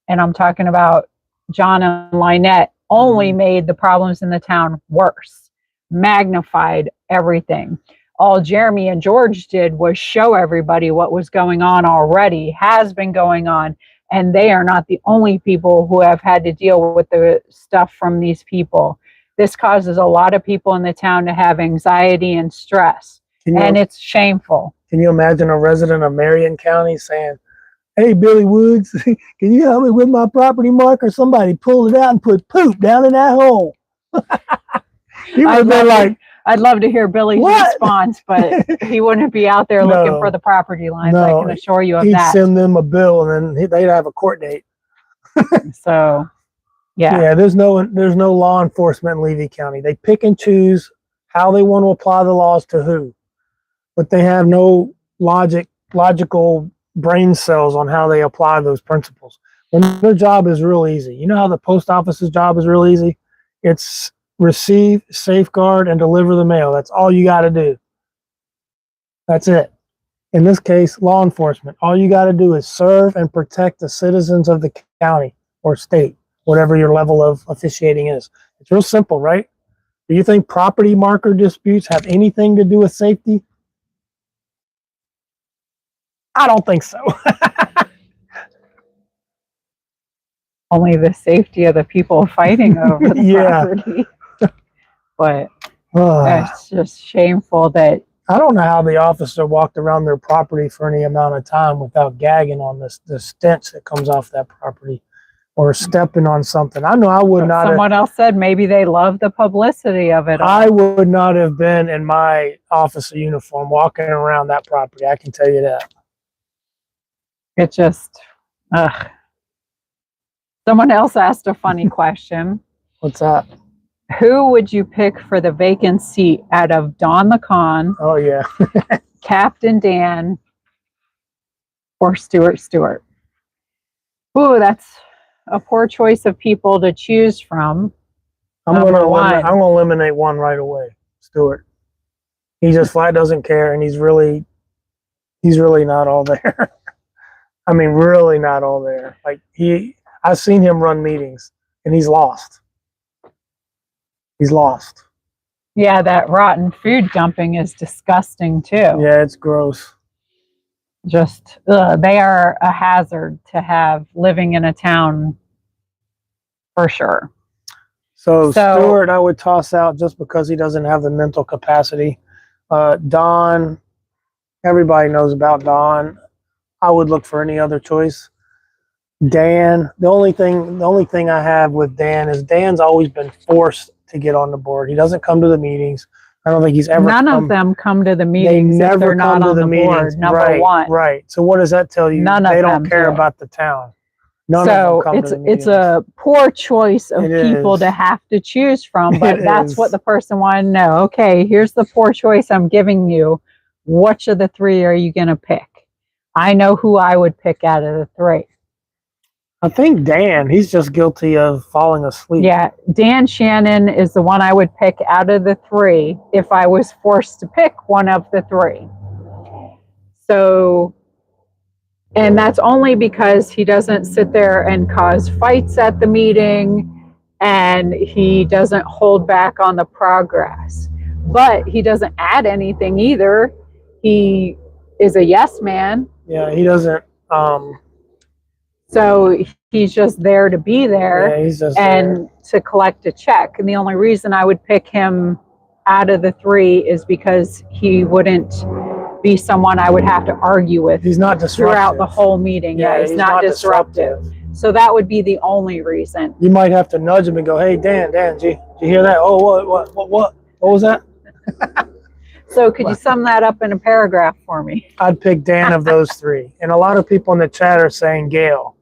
and I'm talking about John and Lynette, only made the problems in the town worse, magnified everything. All Jeremy and George did was show everybody what was going on already, has been going on. And they are not the only people who have had to deal with the stuff from these people. This causes a lot of people in the town to have anxiety and stress. And it's shameful. Can you imagine a resident of Marion County saying, "Hey, Billy Woods, can you help me with my property marker? Somebody pulled it out and put poop down in that hole." He would have been like, I'd love to hear Billy's response, but he wouldn't be out there looking for the property lines. I can assure you of that. He'd send them a bill and then they'd have a court date. So, yeah. Yeah, there's no law enforcement in Levy County. They pick and choose how they want to apply the laws to who, but they have no logical brain cells on how they apply those principles. When their job is real easy. You know how the post office's job is real easy? It's receive, safeguard, and deliver the mail. That's all you got to do. That's it. In this case, law enforcement. All you got to do is serve and protect the citizens of the county or state, whatever your level of officiating is. It's real simple, right? Do you think property marker disputes have anything to do with safety? I don't think so. Only the safety of the people fighting over the property. But it's just shameful that I don't know how the officer walked around their property for any amount of time without gagging on the stench that comes off that property or stepping on something. I know I would not. Someone else said maybe they love the publicity of it all. I would not have been in my officer uniform walking around that property. I can tell you that. It just, Someone else asked a funny question. What's that? Who would you pick for the vacant seat out of Don the Con? Oh, yeah. Captain Dan or Stuart Stewart? Ooh, that's a poor choice of people to choose from. I'm going to eliminate one right away. Stuart. He just flat doesn't care, and he's really not all there. I mean, really not all there. Like I've seen him run meetings, and he's lost. He's lost. Yeah, that rotten food dumping is disgusting too. Yeah, it's gross. Just, they are a hazard to have living in a town for sure. So Stuart, I would toss out just because he doesn't have the mental capacity. Don, everybody knows about Don. I would look for any other choice. Dan, the only thing I have with Dan is Dan's always been forced to get on the board. He doesn't come to the meetings. I don't think he's ever. None of them come to the meetings. They never if they're come not to on the the meetings. board. Number right, one. Right. So what does that tell you? None they of don't them care do. about the town. None so of them come to the meetings. it's a poor choice of people to have to choose from, but that's what the person wanted to know. Okay, here's the poor choice I'm giving you. which of the three are you going to pick? I know who I would pick out of the three. I think Dan, he's just guilty of falling asleep. Yeah, Dan Shannon is the one I would pick out of the three if I was forced to pick one of the three. So, and that's only because he doesn't sit there and cause fights at the meeting, and he doesn't hold back on the progress. But he doesn't add anything either. He is a yes man. Yeah, he doesn't. So he's just there to be there, Yeah, he's just and to collect a check. And the only reason I would pick him out of the three is because he wouldn't be someone I would have to argue with He's not disruptive throughout the whole meeting. Yeah, he's not disruptive. So that would be the only reason. You might have to nudge him and go, "Hey, Dan, did you hear that? Oh, what was that?" So could you sum that up in a paragraph for me? I'd pick Dan of those three. And a lot of people in the chat are saying Gail.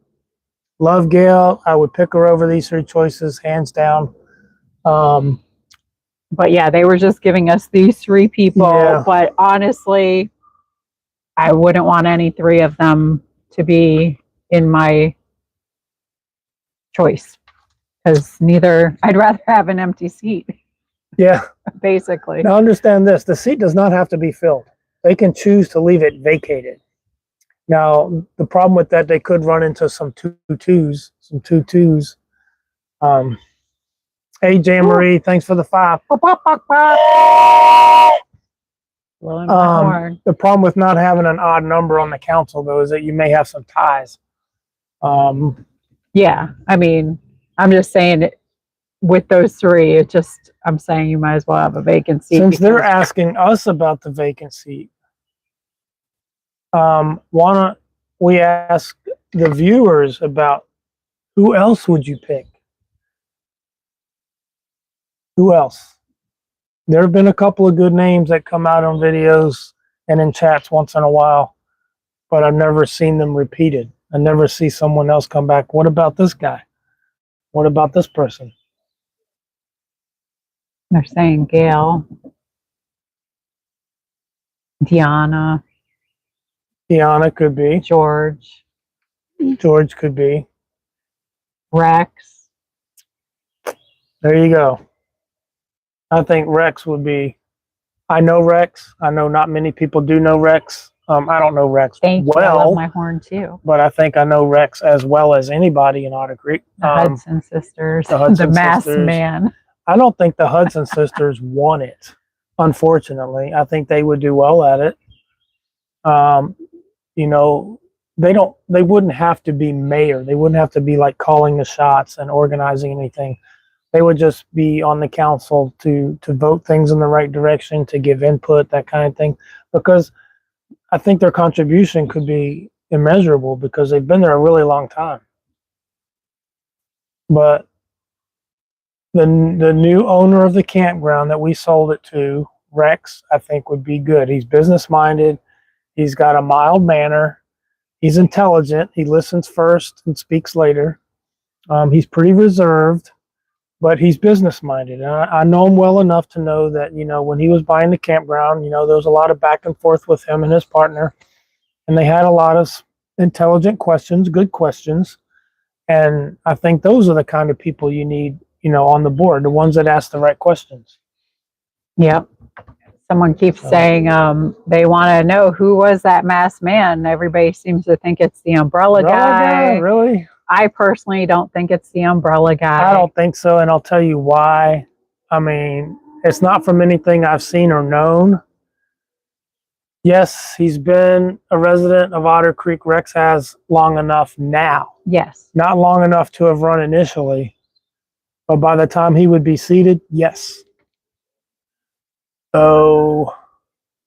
Love Gail. I would pick her over these three choices, hands down. But yeah, they were just giving us these three people. Yeah. But honestly, I wouldn't want any three of them to be in my choice, because I'd rather have an empty seat, Yeah. basically. Now understand this. The seat does not have to be filled. They can choose to leave it vacated. Now, the problem with that, they could run into some two-twos. Hey, Jan Marie, thanks for the 5. Blowing my horn. The problem with not having an odd number on the council, though, is that you may have some ties. Yeah, I mean, I'm just saying with those three, I'm saying you might as well have a vacant seat. Since they're asking us about the vacant seat, why don't we ask the viewers about who else would you pick? Who else? There have been a couple of good names that come out on videos and in chats once in a while, but I've never seen them repeated. I never see someone else come back. What about this guy? What about this person? They're saying Gail, Deanna could be. George could be. Rex. There you go. I think Rex would be. I know Rex. I know not many people do know Rex. I don't know Rex Thank you. I well, love my horn too. but I think I know Rex as well as anybody in Otter Creek. The Hudson sisters, the Hudson masked sisters. man. I don't think the Hudson sisters want it. Unfortunately, I think they would do well at it. You know, they wouldn't have to be mayor. They wouldn't have to be like calling the shots and organizing anything. They would just be on the council to vote things in the right direction, to give input, that kind of thing. Because I think their contribution could be immeasurable because they've been there a really long time. But the new owner of the campground that we sold it to, Rex, I think would be good. He's business minded. He's got a mild manner. He's intelligent. He listens first and speaks later. He's pretty reserved, but he's business minded. And I know him well enough to know that, you know, when he was buying the campground, you know, there was a lot of back and forth with him and his partner, and they had a lot of intelligent questions, good questions. And I think those are the kind of people you need, you know, on the board, the ones that ask the right questions. Yep. Someone keeps saying they want to know who was that masked man. Everybody seems to think it's the umbrella guy. Really? I personally don't think it's the umbrella guy. I don't think so, and I'll tell you why. I mean, it's not from anything I've seen or known. Yes, he's been a resident of Otter Creek. Rex has long enough now. Yes. Not long enough to have run initially, but by the time he would be seated, yes. So,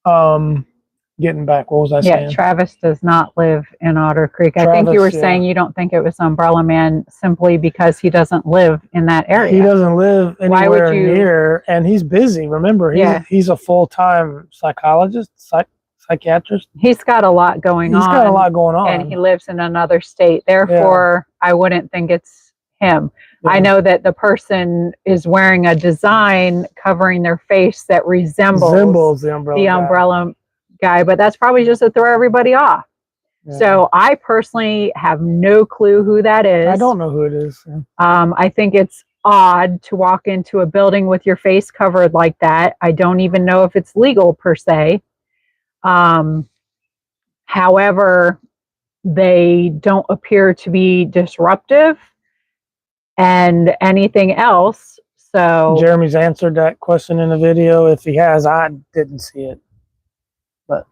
getting back, what was I saying? Travis does not live in Otter Creek. I think you were saying you don't think it was Umbrella Man simply because he doesn't live in that area. He doesn't live anywhere near, and he's busy. Remember, he's a full-time psychologist, psychiatrist. He's got a lot going on. He's got a lot going on. And he lives in another state. Therefore, I wouldn't think it's him. Yeah. I know that the person is wearing a design covering their face that resembles the umbrella guy, but that's probably just to throw everybody off. Yeah. So I personally have no clue who that is. I don't know who it is. Yeah. I think it's odd to walk into a building with your face covered like that. I don't even know if it's legal per se. However, they don't appear to be disruptive and anything else. So Jeremy's answered that question in the video. If he has, I didn't see it. But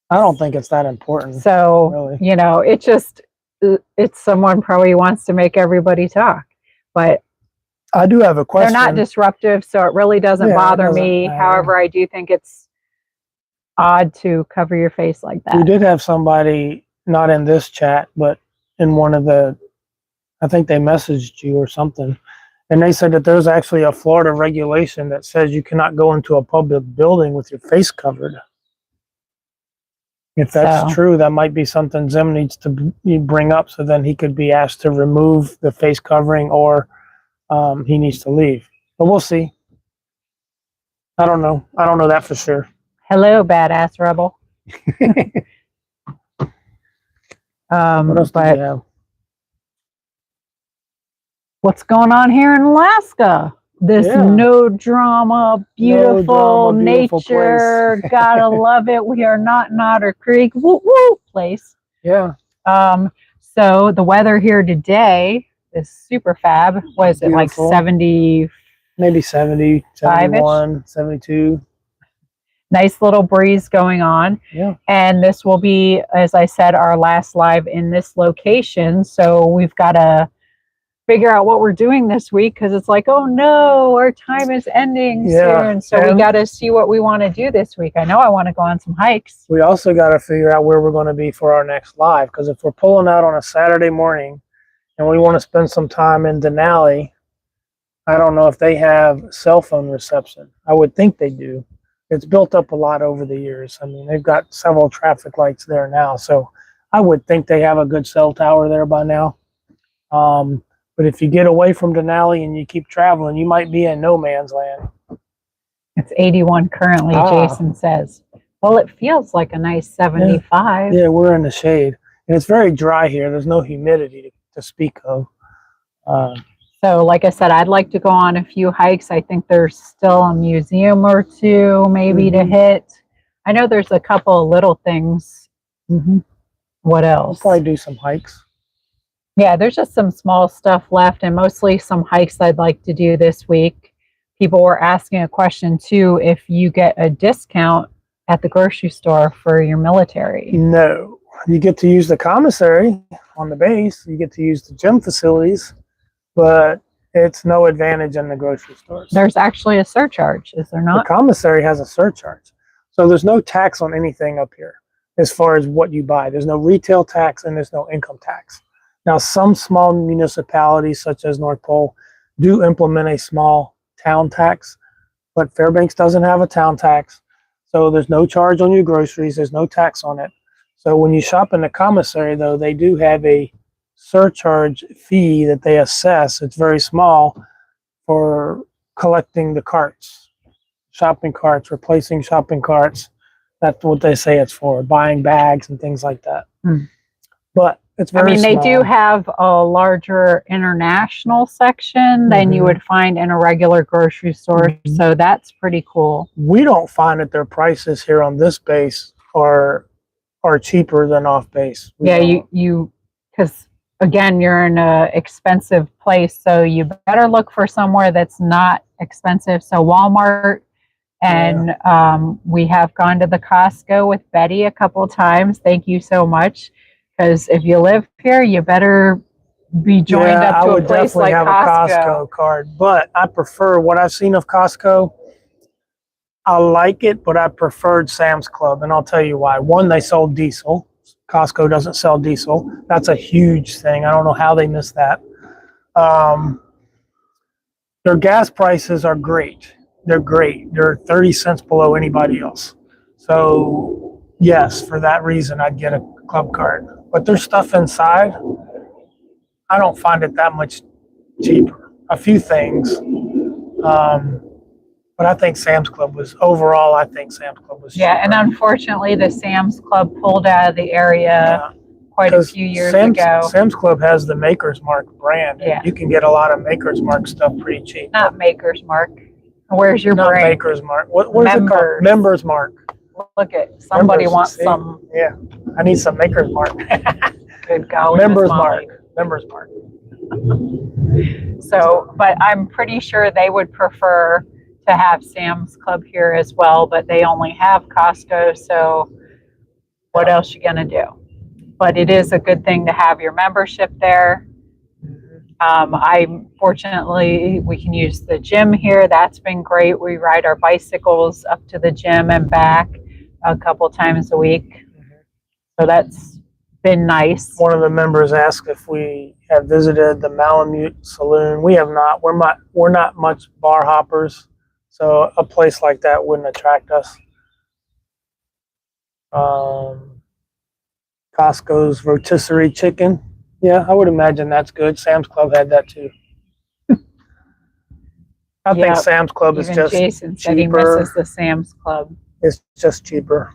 I don't think it's that important. So, really. you know, it's someone probably wants to make everybody talk, but I do have a question. they're not disruptive, so it really doesn't bother me. matter. However, I do think it's odd to cover your face like that. We did have somebody, not in this chat, but in one of the, I think they messaged you or something, and they said that there's actually a Florida regulation that says you cannot go into a public building with your face covered. If that's true, that might be something Zim needs to bring up, so then he could be asked to remove the face covering, or he needs to leave. But we'll see. I don't know. I don't know that for sure. Hello, badass rebel. What else do you have? What's going on here in Alaska? This no drama, beautiful nature. Gotta love it. We are not in Otter Creek. Woo woo place. Yeah. So the weather here today is super fab. What is it, Beautiful. like 70? Maybe 70, 71, 72. Nice little breeze going on. Yeah. And this will be, as I said, our last live in this location. So we've got to figure out what we're doing this week, because it's like, oh no, our time is ending soon. So we got to see what we want to do this week. I know I want to go on some hikes. We also got to figure out where we're going to be for our next live, because if we're pulling out on a Saturday morning and we want to spend some time in Denali, I don't know if they have cell phone reception. I would think they do. It's built up a lot over the years. I mean, they've got several traffic lights there now, so I would think they have a good cell tower there by now. But if you get away from Denali and you keep traveling, you might be in no man's land. It's 81 currently, Jason says. Well, it feels like a nice 75. Yeah, we're in the shade. And it's very dry here. There's no humidity to speak of. So like I said, I'd like to go on a few hikes. I think there's still a museum or two maybe to hit. I know there's a couple of little things. What else? We'll probably do some hikes. Yeah, there's just some small stuff left, and mostly some hikes I'd like to do this week. People were asking a question too, if you get a discount at the grocery store for your military. No, you get to use the commissary on the base. You get to use the gym facilities, but it's no advantage in the grocery stores. There's actually a surcharge, is there not? The commissary has a surcharge. So there's no tax on anything up here as far as what you buy. There's no retail tax and there's no income tax. Now, some small municipalities, such as North Pole, do implement a small town tax, but Fairbanks doesn't have a town tax. So there's no charge on your groceries. There's no tax on it. So when you shop in the commissary, though, they do have a surcharge fee that they assess. It's very small for collecting the carts, shopping carts, replacing shopping carts. That's what they say it's for, buying bags and things like that. But it's very they do have a larger international section than you would find in a regular grocery store. So that's pretty cool. We don't find that their prices here on this base are cheaper than off base. You because again, you're in a expensive place, so you better look for somewhere that's not expensive. So Walmart, and we have gone to the Costco with Betty a couple of times. Thank you so much. Because if you live here, you better be joined up to a place like Costco. I would definitely have a Costco card, but I prefer what I've seen of Costco. I like it, but I preferred Sam's Club, and I'll tell you why. One, they sold diesel. Costco doesn't sell diesel. That's a huge thing. I don't know how they missed that. Their gas prices are great. They're great. They're 30 cents below anybody else. So, yes, for that reason, I'd get a club card. But there's stuff inside, I don't find it that much cheaper. A few things. But I think Sam's Club was overall. I think Sam's Club was Yeah, and cheaper. unfortunately, the Sam's Club pulled out of the area Yeah, quite a 'cause few years ago. Sam's Club has the Maker's Mark brand. And Yeah. you can get a lot of Maker's Mark stuff pretty cheap. Not Maker's Mark. Where's your Not brain? Maker's Mark. What is it called? Members. Members Mark. Look at somebody Members, wants see? some. Yeah, I need some Maker's Mark. Good golly, Members Miss Molly. Mark. Members Mark. So, but I'm pretty sure they would prefer to have Sam's Club here as well, but they only have Costco, so what else you gonna do? But it is a good thing to have your membership there. Fortunately, we can use the gym here. That's been great. We ride our bicycles up to the gym and back a couple times a week. So that's been nice. One of the members asked if we have visited the Malamute Saloon. We have not. We're not much bar hoppers, so a place like that wouldn't attract us. Costco's rotisserie chicken. Yeah, I would imagine that's good. Sam's Club had that too. I think Yep. Sam's Club is Even just Jason said he cheaper. misses the Sam's Club. It's just cheaper.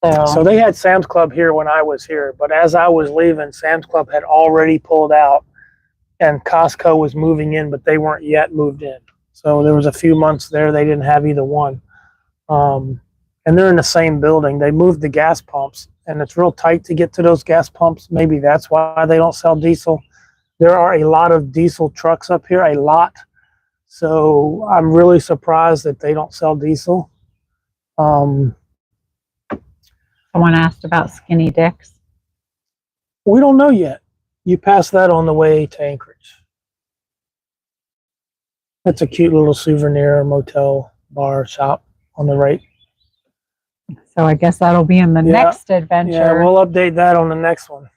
So So they had Sam's Club here when I was here, but as I was leaving, Sam's Club had already pulled out and Costco was moving in, but they weren't yet moved in. So there was a few months there they didn't have either one. And they're in the same building. They moved the gas pumps and it's real tight to get to those gas pumps. Maybe that's why they don't sell diesel. There are a lot of diesel trucks up here, a lot. So I'm really surprised that they don't sell diesel. someone asked about Skinny Dick's. We don't know yet. You pass that on the way to Anchorage. That's a cute little souvenir motel bar shop on the right. So I guess that'll be in the Yeah. next adventure. Yeah, we'll update that on the next one.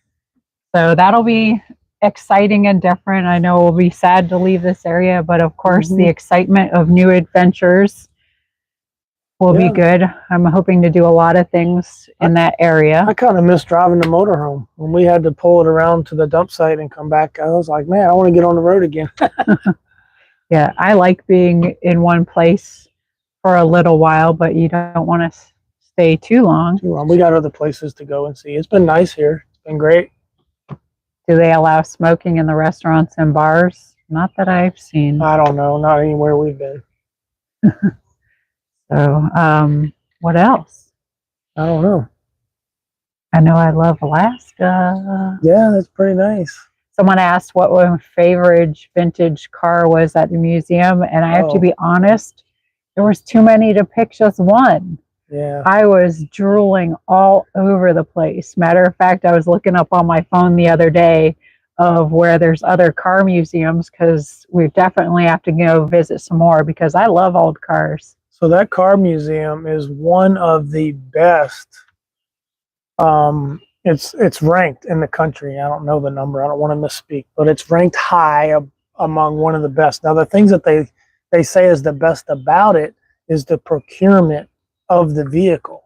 So that'll be exciting and different. I know we'll be sad to leave this area, but of course the excitement of new adventures will be good. I'm hoping to do a lot of things in that area. I kind of miss driving the motorhome. When we had to pull it around to the dump site and come back, I was like, man, I want to get on the road again. Yeah, I like being in one place for a little while, but you don't want to stay too long. We got other places to go and see. It's been nice here. It's been great. Do they allow smoking in the restaurants and bars? Not that I've seen. I don't know. Not anywhere we've been. So, what else? I don't know. I know I love Alaska. Yeah, that's pretty nice. Someone asked what my favorite vintage car was at the museum, and I have to be honest, there was too many to pick just one. Yeah. I was drooling all over the place. Matter of fact, I was looking up on my phone the other day of where there's other car museums because we definitely have to go visit some more because I love old cars. So that car museum is one of the best. It's ranked in the country. I don't know the number. I don't want to misspeak, but it's ranked high among one of the best. Now, the things that they say is the best about it is the procurement of the vehicle.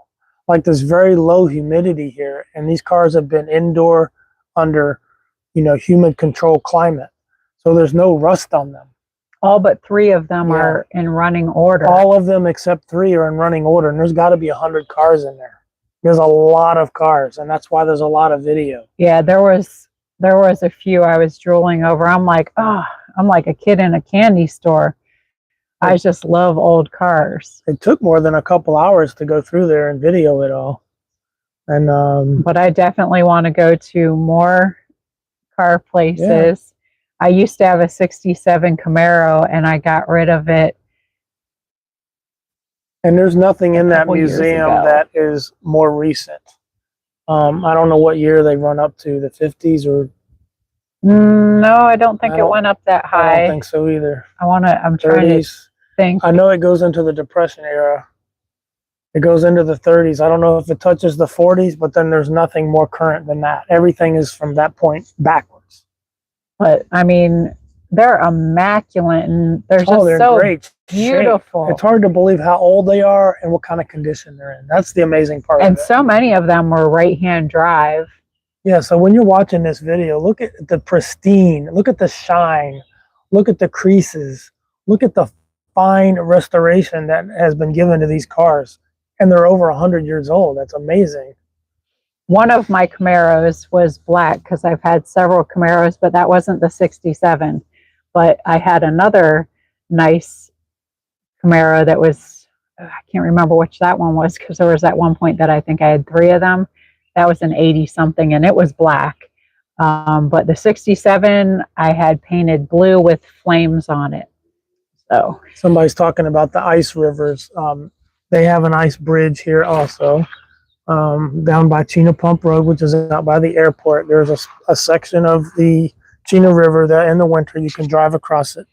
Like there's very low humidity here, and these cars have been indoor under, humid control climate. So there's no rust on them. All but 3 of them are in running order. All of them except 3 are in running order, and there's got to be 100 cars in there. There's a lot of cars, and that's why there's a lot of video. Yeah, there was a few I was drooling over. I'm like, I'm like a kid in a candy store. I just love old cars. It took more than a couple hours to go through there and video it all. And but I definitely want to go to more car places. I used to have a 67 Camaro and I got rid of it. And there's nothing in that couple years museum ago. that is more recent. I don't know what year they run up to, the 50s or No, I don't think I it don't- went up that I high. don't think so either. I'm trying to 30s. think. I know it goes into the Depression era. It goes into the 30s. I don't know if it touches the 40s, but then there's nothing more current than that. Everything is from that point backwards. But I mean, they're immaculate and they're just They're so great shape. beautiful. It's hard to believe how old they are and what kind of condition they're in. That's the amazing part And of it. so many of them were right-hand drive. Yeah, so when you're watching this video, look at the pristine, look at the shine, look at the creases, look at the fine restoration that has been given to these cars, and they're over 100 years old. That's amazing. One of my Camaros was black because I've had several Camaros, but that wasn't the 67. But I had another nice Camaro that was, I can't remember which that one was because there was at one point that I think I had 3 of them. That was an 80 something and it was black. But the 67 I had painted blue with flames on it. So somebody's talking about the ice rivers. They have an ice bridge here also, down by Chena Pump Road, which is out by the airport. There's a section of the Chena River that in the winter you can drive across it.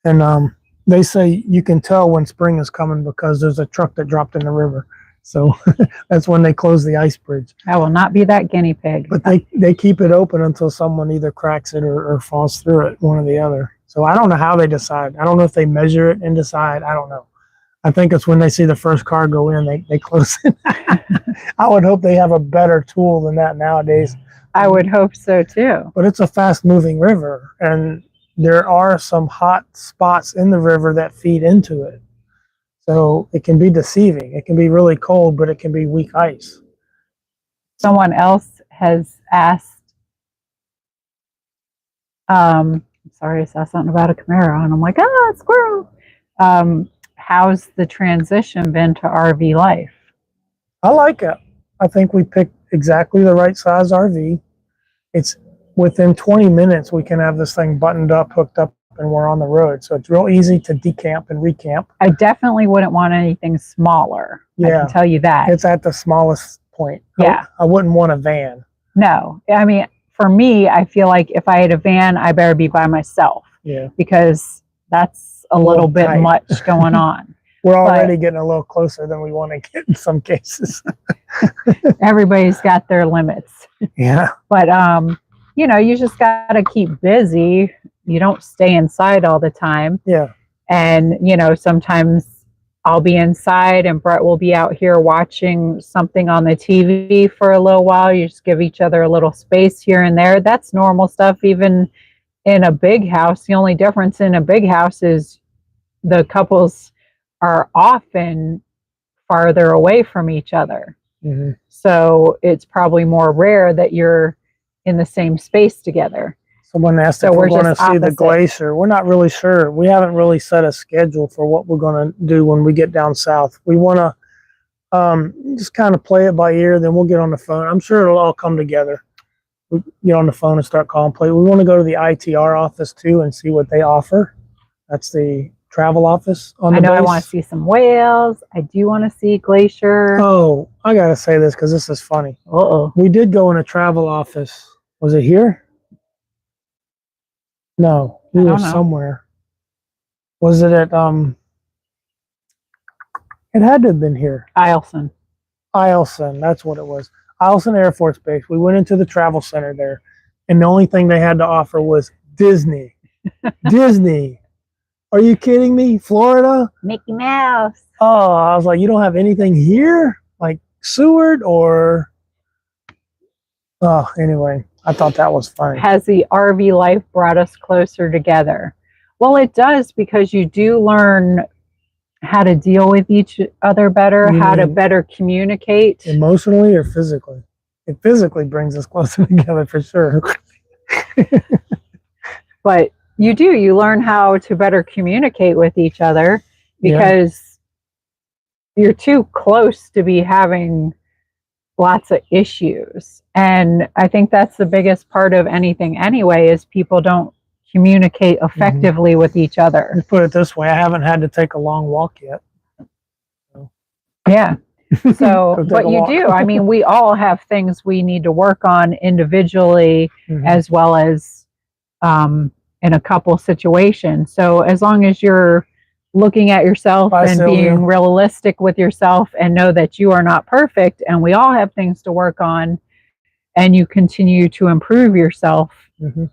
And they say you can tell when spring is coming because there's a truck that dropped in the river. So that's when they close the ice bridge. I will not be that guinea pig. But they keep it open until someone either cracks it or falls through it, one or the other. So I don't know how they decide. I don't know if they measure it and decide. I don't know. I think it's when they see the first car go in, they close it. I would hope they have a better tool than that nowadays. I would hope so too. But it's a fast moving river, and there are some hot spots in the river that feed into it. So it can be deceiving. It can be really cold, but it can be weak ice. Someone else has asked, sorry, I saw something about a Camaro and I'm like, ah, squirrel. How's the transition been to RV life? I like it. I think we picked exactly the right size RV. It's within 20 minutes, we can have this thing buttoned up, hooked up, and we're on the road. So it's real easy to decamp and recamp. I definitely wouldn't want anything smaller. Yeah. I can tell you that. It's at the smallest point. Yeah. I wouldn't want a van. No. I mean, for me, I feel like if I had a van, I better be by myself. Yeah. Because that's a little bit tight. Much going on. We're already getting a little closer than we want to get in some cases. Everybody's got their limits. Yeah. But, you know, you just got to keep busy. You don't stay inside all the time. Yeah. And, you know, sometimes I'll be inside and Brett will be out here watching something on the TV for a little while. You just give each other a little space here and there. That's normal stuff, even in a big house. The only difference in a big house is the couples are often farther away from each other. Mm-hmm. So it's probably more rare that you're in the same space together. Someone asked if we're going to see the glacier. We're not really sure. We haven't really set a schedule for what we're going to do when we get down south. We want to just kind of play it by ear. Then we'll get on the phone. I'm sure it'll all come together. We get on the phone and start calling play. We want to go to the ITR office too and see what they offer. That's the travel office on the base. I want to see some whales. I do want to see glacier. Oh, I got to say this because this is funny. Uh-oh. We did go in a travel office. Was it here? No, we were somewhere. Was it at, it had to have been here. Eielson, that's what it was. Eielson Air Force Base. We went into the travel center there, and the only thing they had to offer was Disney. Disney. Are you kidding me? Florida? Mickey Mouse. Oh, I was like, you don't have anything here? Like Seward or... Oh, anyway, I thought that was funny. Has the RV life brought us closer together? Well, it does, because you do learn how to deal with each other better, how to better communicate. Emotionally or physically? It physically brings us closer together for sure. But you learn how to better communicate with each other, because you're too close to be having lots of issues. And I think that's the biggest part of anything anyway, is people don't communicate effectively with each other. Let's put it this way, I haven't had to take a long walk yet. So. Yeah. So, but you do. I mean, we all have things we need to work on individually, as well as in a couple situations. So as long as you're looking at yourself and being realistic with yourself and know that you are not perfect and we all have things to work on, and you continue to improve yourself,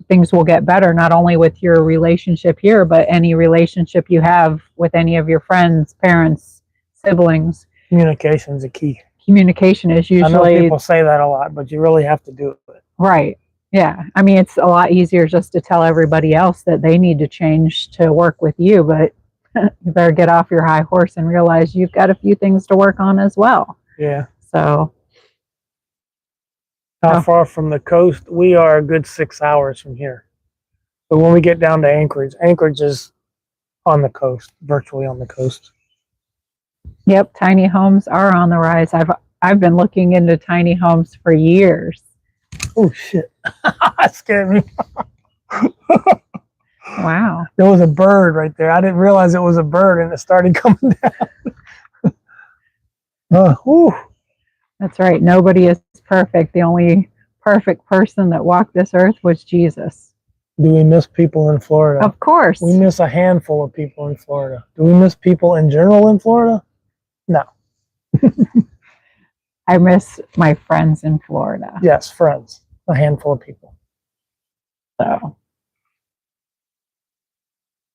things will get better, not only with your relationship here, but any relationship you have with any of your friends, parents, siblings. Communication is a key. Communication is usually... I know people say that a lot, but you really have to do it. Right. Yeah. I mean, it's a lot easier just to tell everybody else that they need to change to work with you, but you better get off your high horse and realize you've got a few things to work on as well. Yeah. So How far from the coast? We are a good 6 hours from here. But when we get down to Anchorage is on the coast, virtually on the coast. yep, tiny homes are on the rise. I've been looking into tiny homes for years. Oh shit. That scared me. Wow. There was a bird right there. I didn't realize it was a bird and it started coming down. Whew. That's right. Nobody is perfect. The only perfect person that walked this earth was Jesus. Do we miss people in Florida? Of course. We miss a handful of people in Florida. Do we miss people in general in Florida? No. I miss my friends in Florida. Yes, friends. A handful of people. So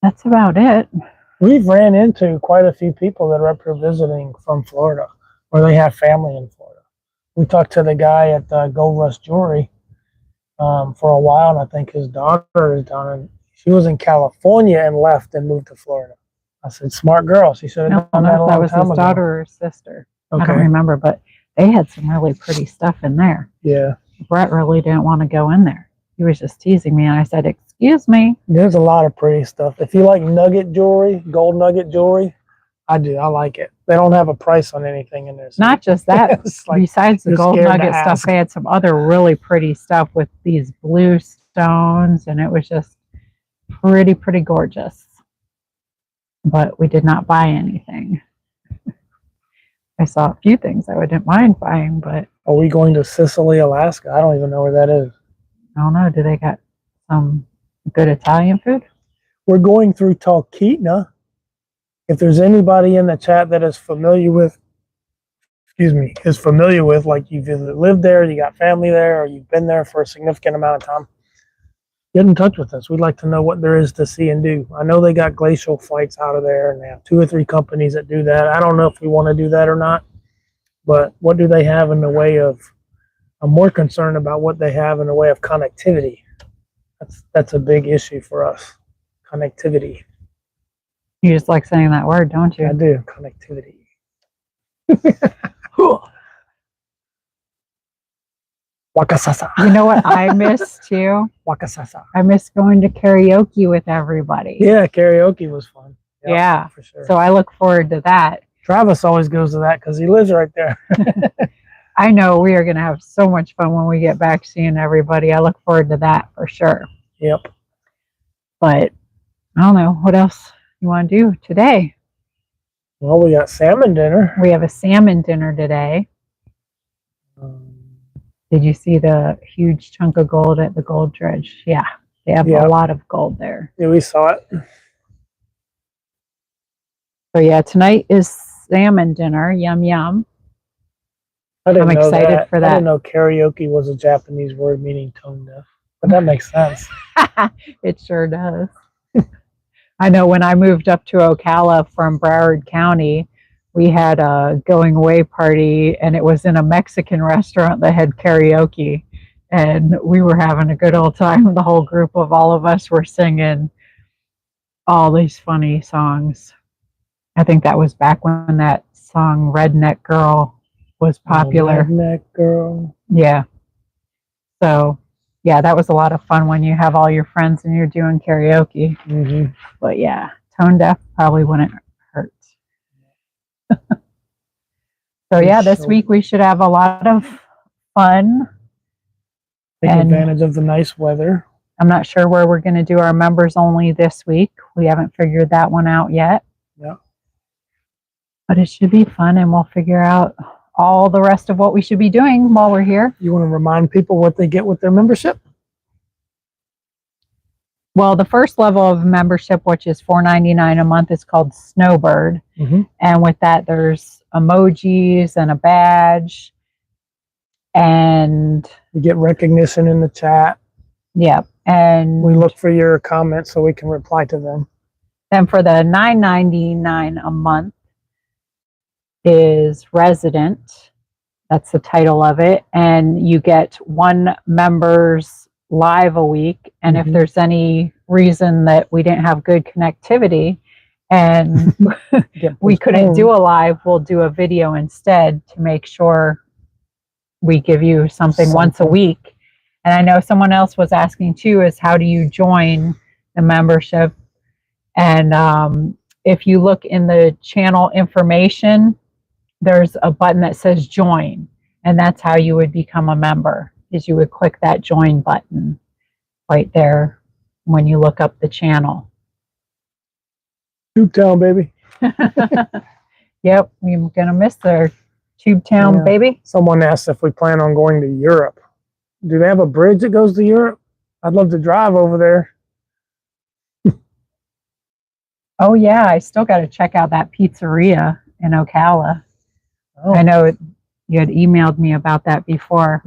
that's about it. We've ran into quite a few people that are up here visiting from Florida, or they have family in Florida. We talked to the guy at Gold Rush Jewelry for a while, and I think his daughter is down in, she was in California and left and moved to Florida. I said, smart girl. She said, No, that was his daughter or sister. Okay. I don't remember, but they had some really pretty stuff in there. Yeah. Brett really didn't want to go in there. He was just teasing me, and I said, excuse me. There's a lot of pretty stuff. If you like nugget jewelry, gold nugget jewelry, I do. I like it. They don't have a price on anything in there. So Not just that. like, besides the you're gold scared to nugget stuff, ask. they had some other really pretty stuff with these blue stones, and it was just pretty gorgeous. But we did not buy anything. I saw a few things I wouldn't mind buying, but Are we going to Sicily, Alaska? I don't even know where that is. I don't know. Do they got some good Italian food? We're going through Talkeetna. If there's anybody in the chat that is familiar with, like you've either lived there, you got family there, or you've been there for a significant amount of time, get in touch with us. We'd like to know what there is to see and do. I know they got glacial flights out of there, and they have 2 or 3 companies that do that. I don't know if we want to do that or not, but what do they have in the way of, I'm more concerned about what they have in the way of connectivity. That's a big issue for us, connectivity. You just like saying that word, don't you? I do, connectivity. Wakasasa. You know what I miss too? Wakasasa. I miss going to karaoke with everybody. Yeah, karaoke was fun. Yep, Yeah. for sure. So I look forward to that. Travis always goes to that because he lives right there. I know we are going to have so much fun when we get back seeing everybody. I look forward to that for sure. Yep. But I don't know what else you want to do today. Well, we got salmon dinner. We have a salmon dinner today. Did you see the huge chunk of gold at the Gold Dredge? Yeah, they have a lot of gold there. Yeah, we saw it. So yeah, tonight is salmon dinner. Yum yum. I'm excited for that. I didn't know karaoke was a Japanese word meaning tone deaf, but that makes sense. It sure does. I know when I moved up to Ocala from Broward County, we had a going away party, and it was in a Mexican restaurant that had karaoke, and we were having a good old time. The whole group of all of us were singing all these funny songs. I think that was back when that song Redneck Girl was popular. Redneck Girl. Yeah. So, yeah, that was a lot of fun when you have all your friends and you're doing karaoke. Mm-hmm. But yeah, tone deaf probably wouldn't hurt. So yeah, this week we should have a lot of fun. Take And- advantage of the nice weather. I'm not sure where we're going to do our members only this week. We haven't figured that one out yet. Yeah. But it should be fun, and we'll figure out all the rest of what we should be doing while we're here. You want to remind people what they get with their membership? Well, the first level of membership, which is $4.99 a month, is called Snowbird. Mm-hmm. And with that, there's emojis and a badge. And You get recognition in the chat. yeah. And We look for your comments so we can reply to them. then for the $9.99 a month is Resident. That's the title of it. And you get 1 member's live a week. And if Mhm. there's any reason that we didn't have good connectivity and Get we couldn't do postponed. a live, we'll do a video instead to make sure we give you something once a Something. week. And I know someone else was asking too, is how do you join the membership? And if you look in the channel information, there's a button that says join, and that's how you would become a member, is you would click that join button right there when you look up the channel. Tubetown, baby. Yep, we're gonna miss their Tube Town, Yeah. baby. Someone asked if we plan on going to Europe. Do they have a bridge that goes to Europe? I'd love to drive over there. Oh yeah, I still got to check out that pizzeria in Ocala. Oh, I know you had emailed me about that before,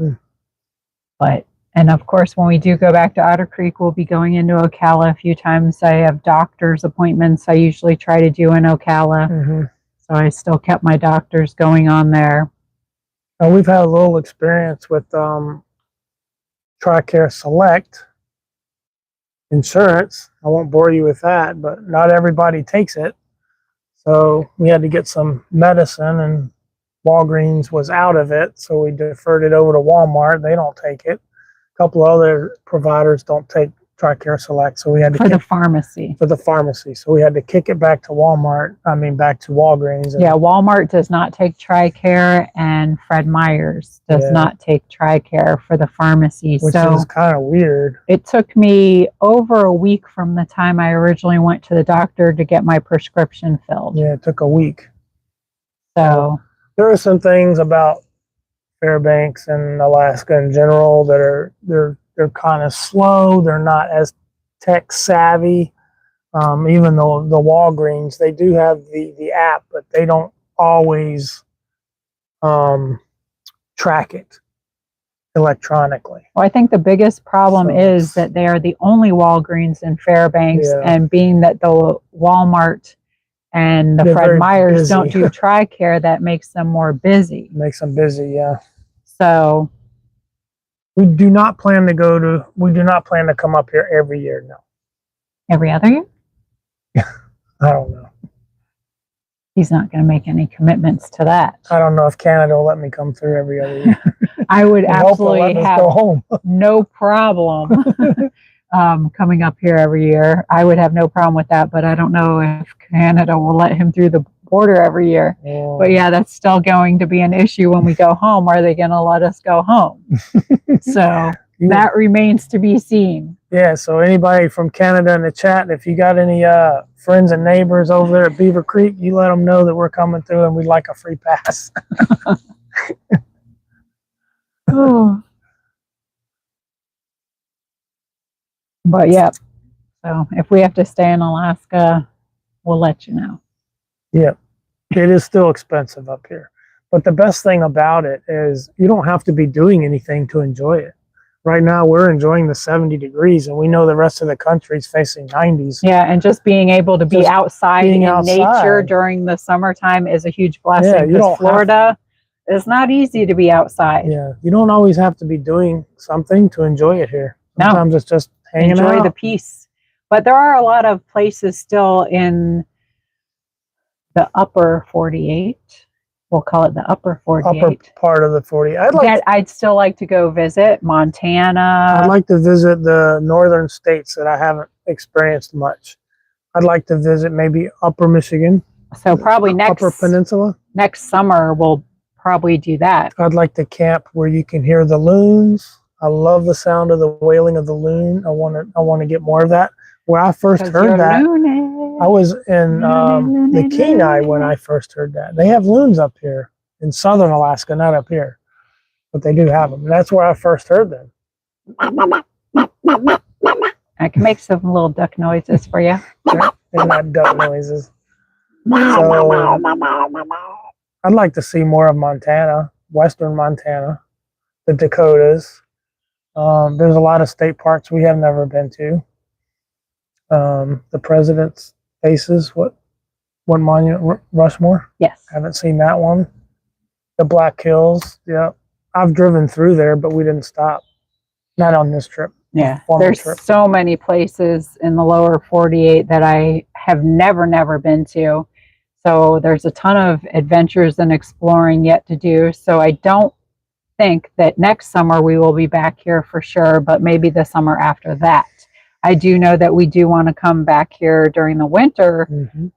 but and of course, when we do go back to Otter Creek, we'll be going into Ocala a few times. I have doctor's appointments I usually try to do in Ocala, mhm. so I still kept my doctors going on there. And we've had a little experience with TRICARE Select insurance. I won't bore you with that, but not everybody takes it. So we had to get some medicine, and Walgreens was out of it, so we deferred it over to Walmart. They don't take it. A couple other providers don't take TRICARE Select, so we had to For the pharmacy. for the pharmacy. So we had to kick it back to Walmart. I mean, back to Walgreens. And Yeah, Walmart does not take TRICARE, and Fred Meyers does Yeah. not take TRICARE for the pharmacy. which So is kind of weird. it took me over a week from the time I originally went to the doctor to get my prescription filled. Yeah, it took a week. So There are some things about Fairbanks and Alaska in general that are they're kind of slow. They're not as tech savvy. Even though the Walgreens, they do have the app, but they don't always track it electronically. well, I think the biggest problem So- is that they are the only Walgreens in Fairbanks, Yeah. and being that the Walmart and the They're Fred very Meyers don't busy. do TRICARE, that makes them more busy. Makes them busy. Yeah. So We do not plan to come up here every year. No, every other year, I don't know. he's not going to make any commitments to that. I don't know if Canada will let me come through every other year. I would I hope they'll absolutely let us have go home. no problem coming up here every year. I would have no problem with that, but I don't know if Canada will let him through the border every year. But yeah, that's still going to be an issue when we go home. Are they going to let us go home? So that remains to be seen. Yeah, so anybody from Canada in the chat, if you got any friends and neighbors over there at Beaver Creek, you let them know that we're coming through and we'd like a free pass. But yeah, so if we have to stay in Alaska, we'll let you know. Yeah, it is still expensive up here. But the best thing about it is you don't have to be doing anything to enjoy it. Right now, we're enjoying the 70 degrees, and we know the rest of the country is facing 90s. Yeah, and just being able to be Just outside being in nature outside. during the summertime is a huge blessing. Yeah, you because don't have Florida is not easy to be outside. Yeah, you don't always have to be doing something to enjoy it here. No. Sometimes it's just hanging Enjoy out. the peace. But there are a lot of places still in the upper 48. We'll call it the upper 48. Upper part of the 40. I'd still like to go visit Montana. I'd like to visit the northern states that I haven't experienced much. I'd like to visit maybe Upper Michigan. So probably Upper Peninsula. next summer we'll probably do that. I'd like to camp where you can hear the loons. I love the sound of the wailing of the loon. I want to get more of that. Where I first 'Cause heard you're that, loony. I was in the Kenai when I first heard that. They have loons up here in southern Alaska, not up here, but they do have them. And that's where I first heard them. I can make some little duck noises for you. They're not duck noises. So I'd like to see more of Montana, western Montana, the Dakotas. There's a lot of state parks we have never been to. The President's Faces, what monument? Rushmore? Yes. Haven't seen that one. The Black Hills, yeah. I've driven through there, but we didn't stop. Not on this trip. Yeah, former there's trip. so many places in the lower 48 that I have never been to. So there's a ton of adventures and exploring yet to do. So I don't think that next summer we will be back here for sure, but maybe the summer after that. I do know that we do want to come back here during the winter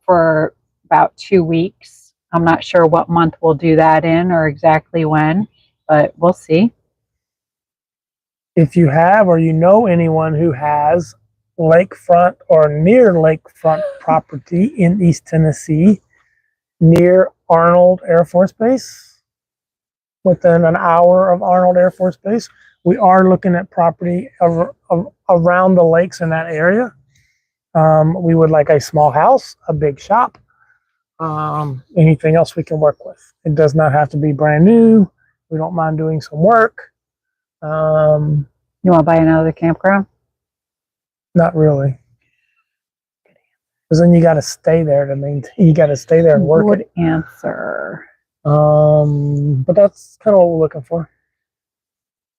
for about 2 weeks. I'm not sure what month we'll do that in or exactly when, but we'll see. If you have or you know anyone who has lakefront or near lakefront property in East Tennessee, near Arnold Air Force Base, within an hour of Arnold Air Force Base, we are looking at property around the lakes in that area. We would like a small house, a big shop, anything else we can work with. It does not have to be brand new. We don't mind doing some work. You want to buy another campground? Not really. Because then you got to stay there to maintain. You got to stay there and work Good it. answer. But that's kind of what we're looking for.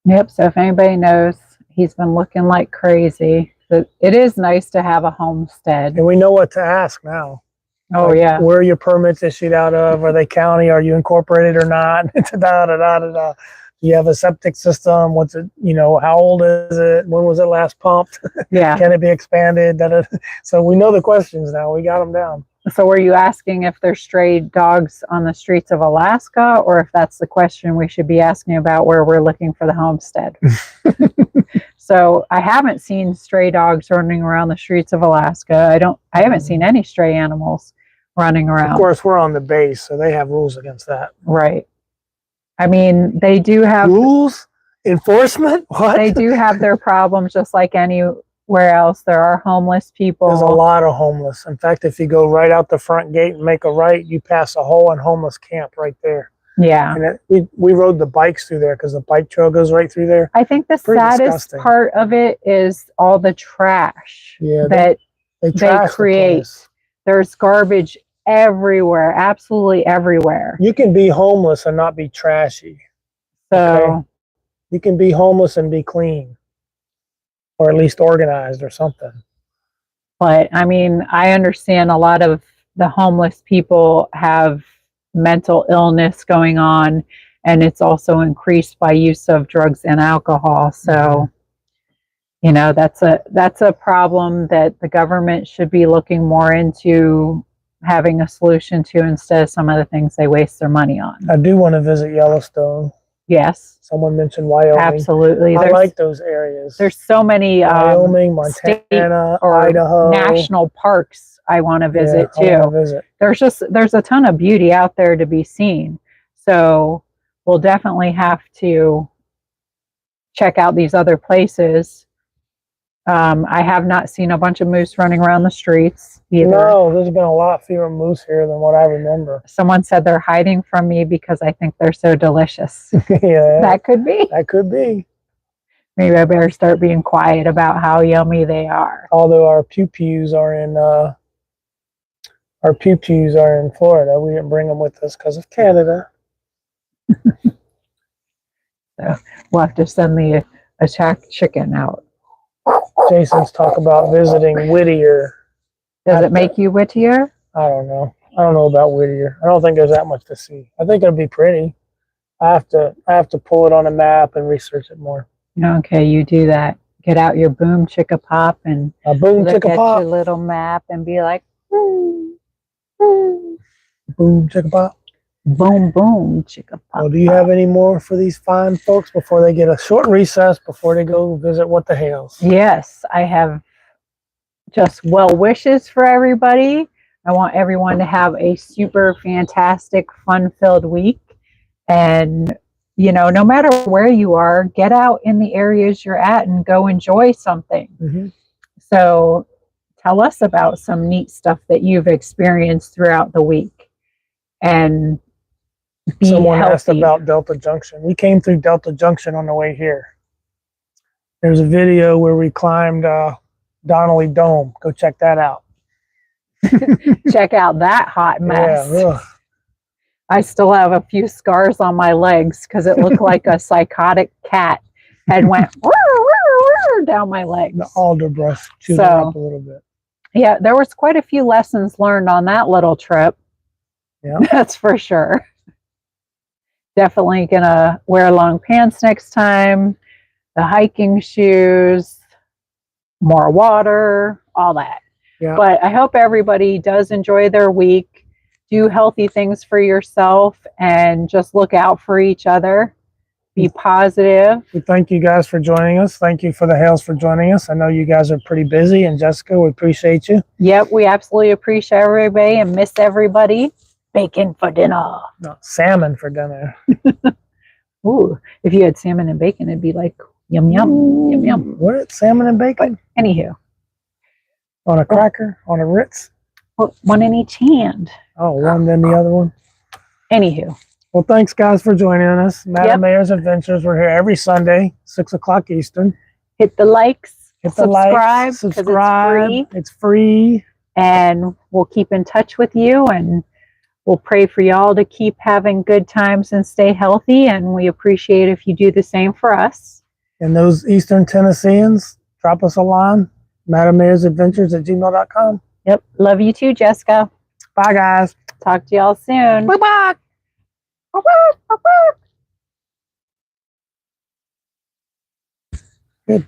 Yep. So if anybody knows, he's been looking like crazy. But it is nice to have a homestead. And we know what to ask now. Oh, Like, yeah. where are your permits issued out of? Are they county? Are you incorporated or not? Do you have a septic system? What's it, how old is it? When was it last pumped? Yeah. Can it be expanded? So we know the questions now. We got them down. So were you asking if there's stray dogs on the streets of Alaska, or if that's the question we should be asking about where we're looking for the homestead? So I haven't seen stray dogs running around the streets of Alaska. I haven't seen any stray animals running around. Of course, we're on the base, so they have rules against that. Right. I mean, they do have rules? Enforcement? What? They do have their problems just like anywhere else. There are homeless people. There's a lot of homeless. In fact, if you go right out the front gate and make a right, you pass a whole and homeless camp right there. Yeah. And we rode the bikes through there because the bike trail goes right through there. I think the saddest disgusting. part of it is all the trash that they create. There's garbage everywhere, absolutely everywhere. You can be homeless and not be trashy. So okay? You can be homeless and be clean, or at least organized or something. But I mean, I understand a lot of the homeless people have mental illness going on, and it's also increased by use of drugs and alcohol. So, that's a problem that the government should be looking more into having a solution to, instead of some of the things they waste their money on. I do want to visit Yellowstone. Yes. Someone mentioned Wyoming. Absolutely. I like those areas. There's so many Wyoming, Montana, Idaho, national parks I want to visit too. I wanna visit. There's a ton of beauty out there to be seen. So we'll definitely have to check out these other places. I have not seen a bunch of moose running around the streets either. No, there's been a lot fewer moose here than what I remember. Someone said they're hiding from me because I think they're so delicious. Yeah. That could be. That could be. Maybe I better start being quiet about how yummy they are. Although our pew-pews are in Florida. We didn't bring them with us because of Canada. So we'll have to send the attack chicken out. Jason's talk about visiting Whittier. Does it make you wittier? I don't know. I don't know about Whittier. I don't think there's that much to see. I think it'll be pretty. I have to pull it on a map and research it more. Okay, you do that. Get out your boom chicka pop and boom look chicka at pop. your little map and be like, Boom chicka pop. Boom boom chicka pop. Well, do you have any more for these fine folks before they get a short recess before they go visit What the Hales? Yes, I have just well wishes for everybody. I want everyone to have a super fantastic, fun-filled week. And, no matter where you are, get out in the areas you're at and go enjoy something. Mm-hmm. So tell us about some neat stuff that you've experienced throughout the week. And be Someone healthy. asked about Delta Junction. We came through Delta Junction on the way here. There's a video where we climbed Donnelly Dome. Go check that out. Check out that hot mess. Yeah, I still have a few scars on my legs because it looked like a psychotic cat had went hair down my legs. The alder brush chewed So- her up a little bit. Yeah, there was quite a few lessons learned on that little trip. Yeah. That's for sure. Definitely gonna wear long pants next time, the hiking shoes, more water, all that. Yeah. But I hope everybody does enjoy their week, do healthy things for yourself, and just look out for each other. Be positive. We thank you guys for joining us. Thank you for the Hales for joining us. I know you guys are pretty busy, and Jessica, we appreciate you. Yep, we absolutely appreciate everybody and miss everybody. Bacon for dinner. No, salmon for dinner. Ooh, if you had salmon and bacon, it'd be like yum yum, yum yum. What? Salmon and bacon? Anywho, On a cracker? On a Ritz? one in each hand. Oh, one then the other one. Anywho, Well, thanks guys for joining us. Madam Yep. Mayor's Adventures. We're here every Sunday, 6 o'clock Eastern. hit the likes, Hit the like, subscribe, 'cause subscribe. it's free, It's free. and we'll keep in touch with you, and we'll pray for y'all to keep having good times and stay healthy, and we appreciate if you do the same for us. And those Eastern Tennesseans, drop us a line. Madam Mayor's Adventures at gmail.com. Yep, love you too, Jessica. Bye, guys. Talk to y'all soon. Bye-bye. Good.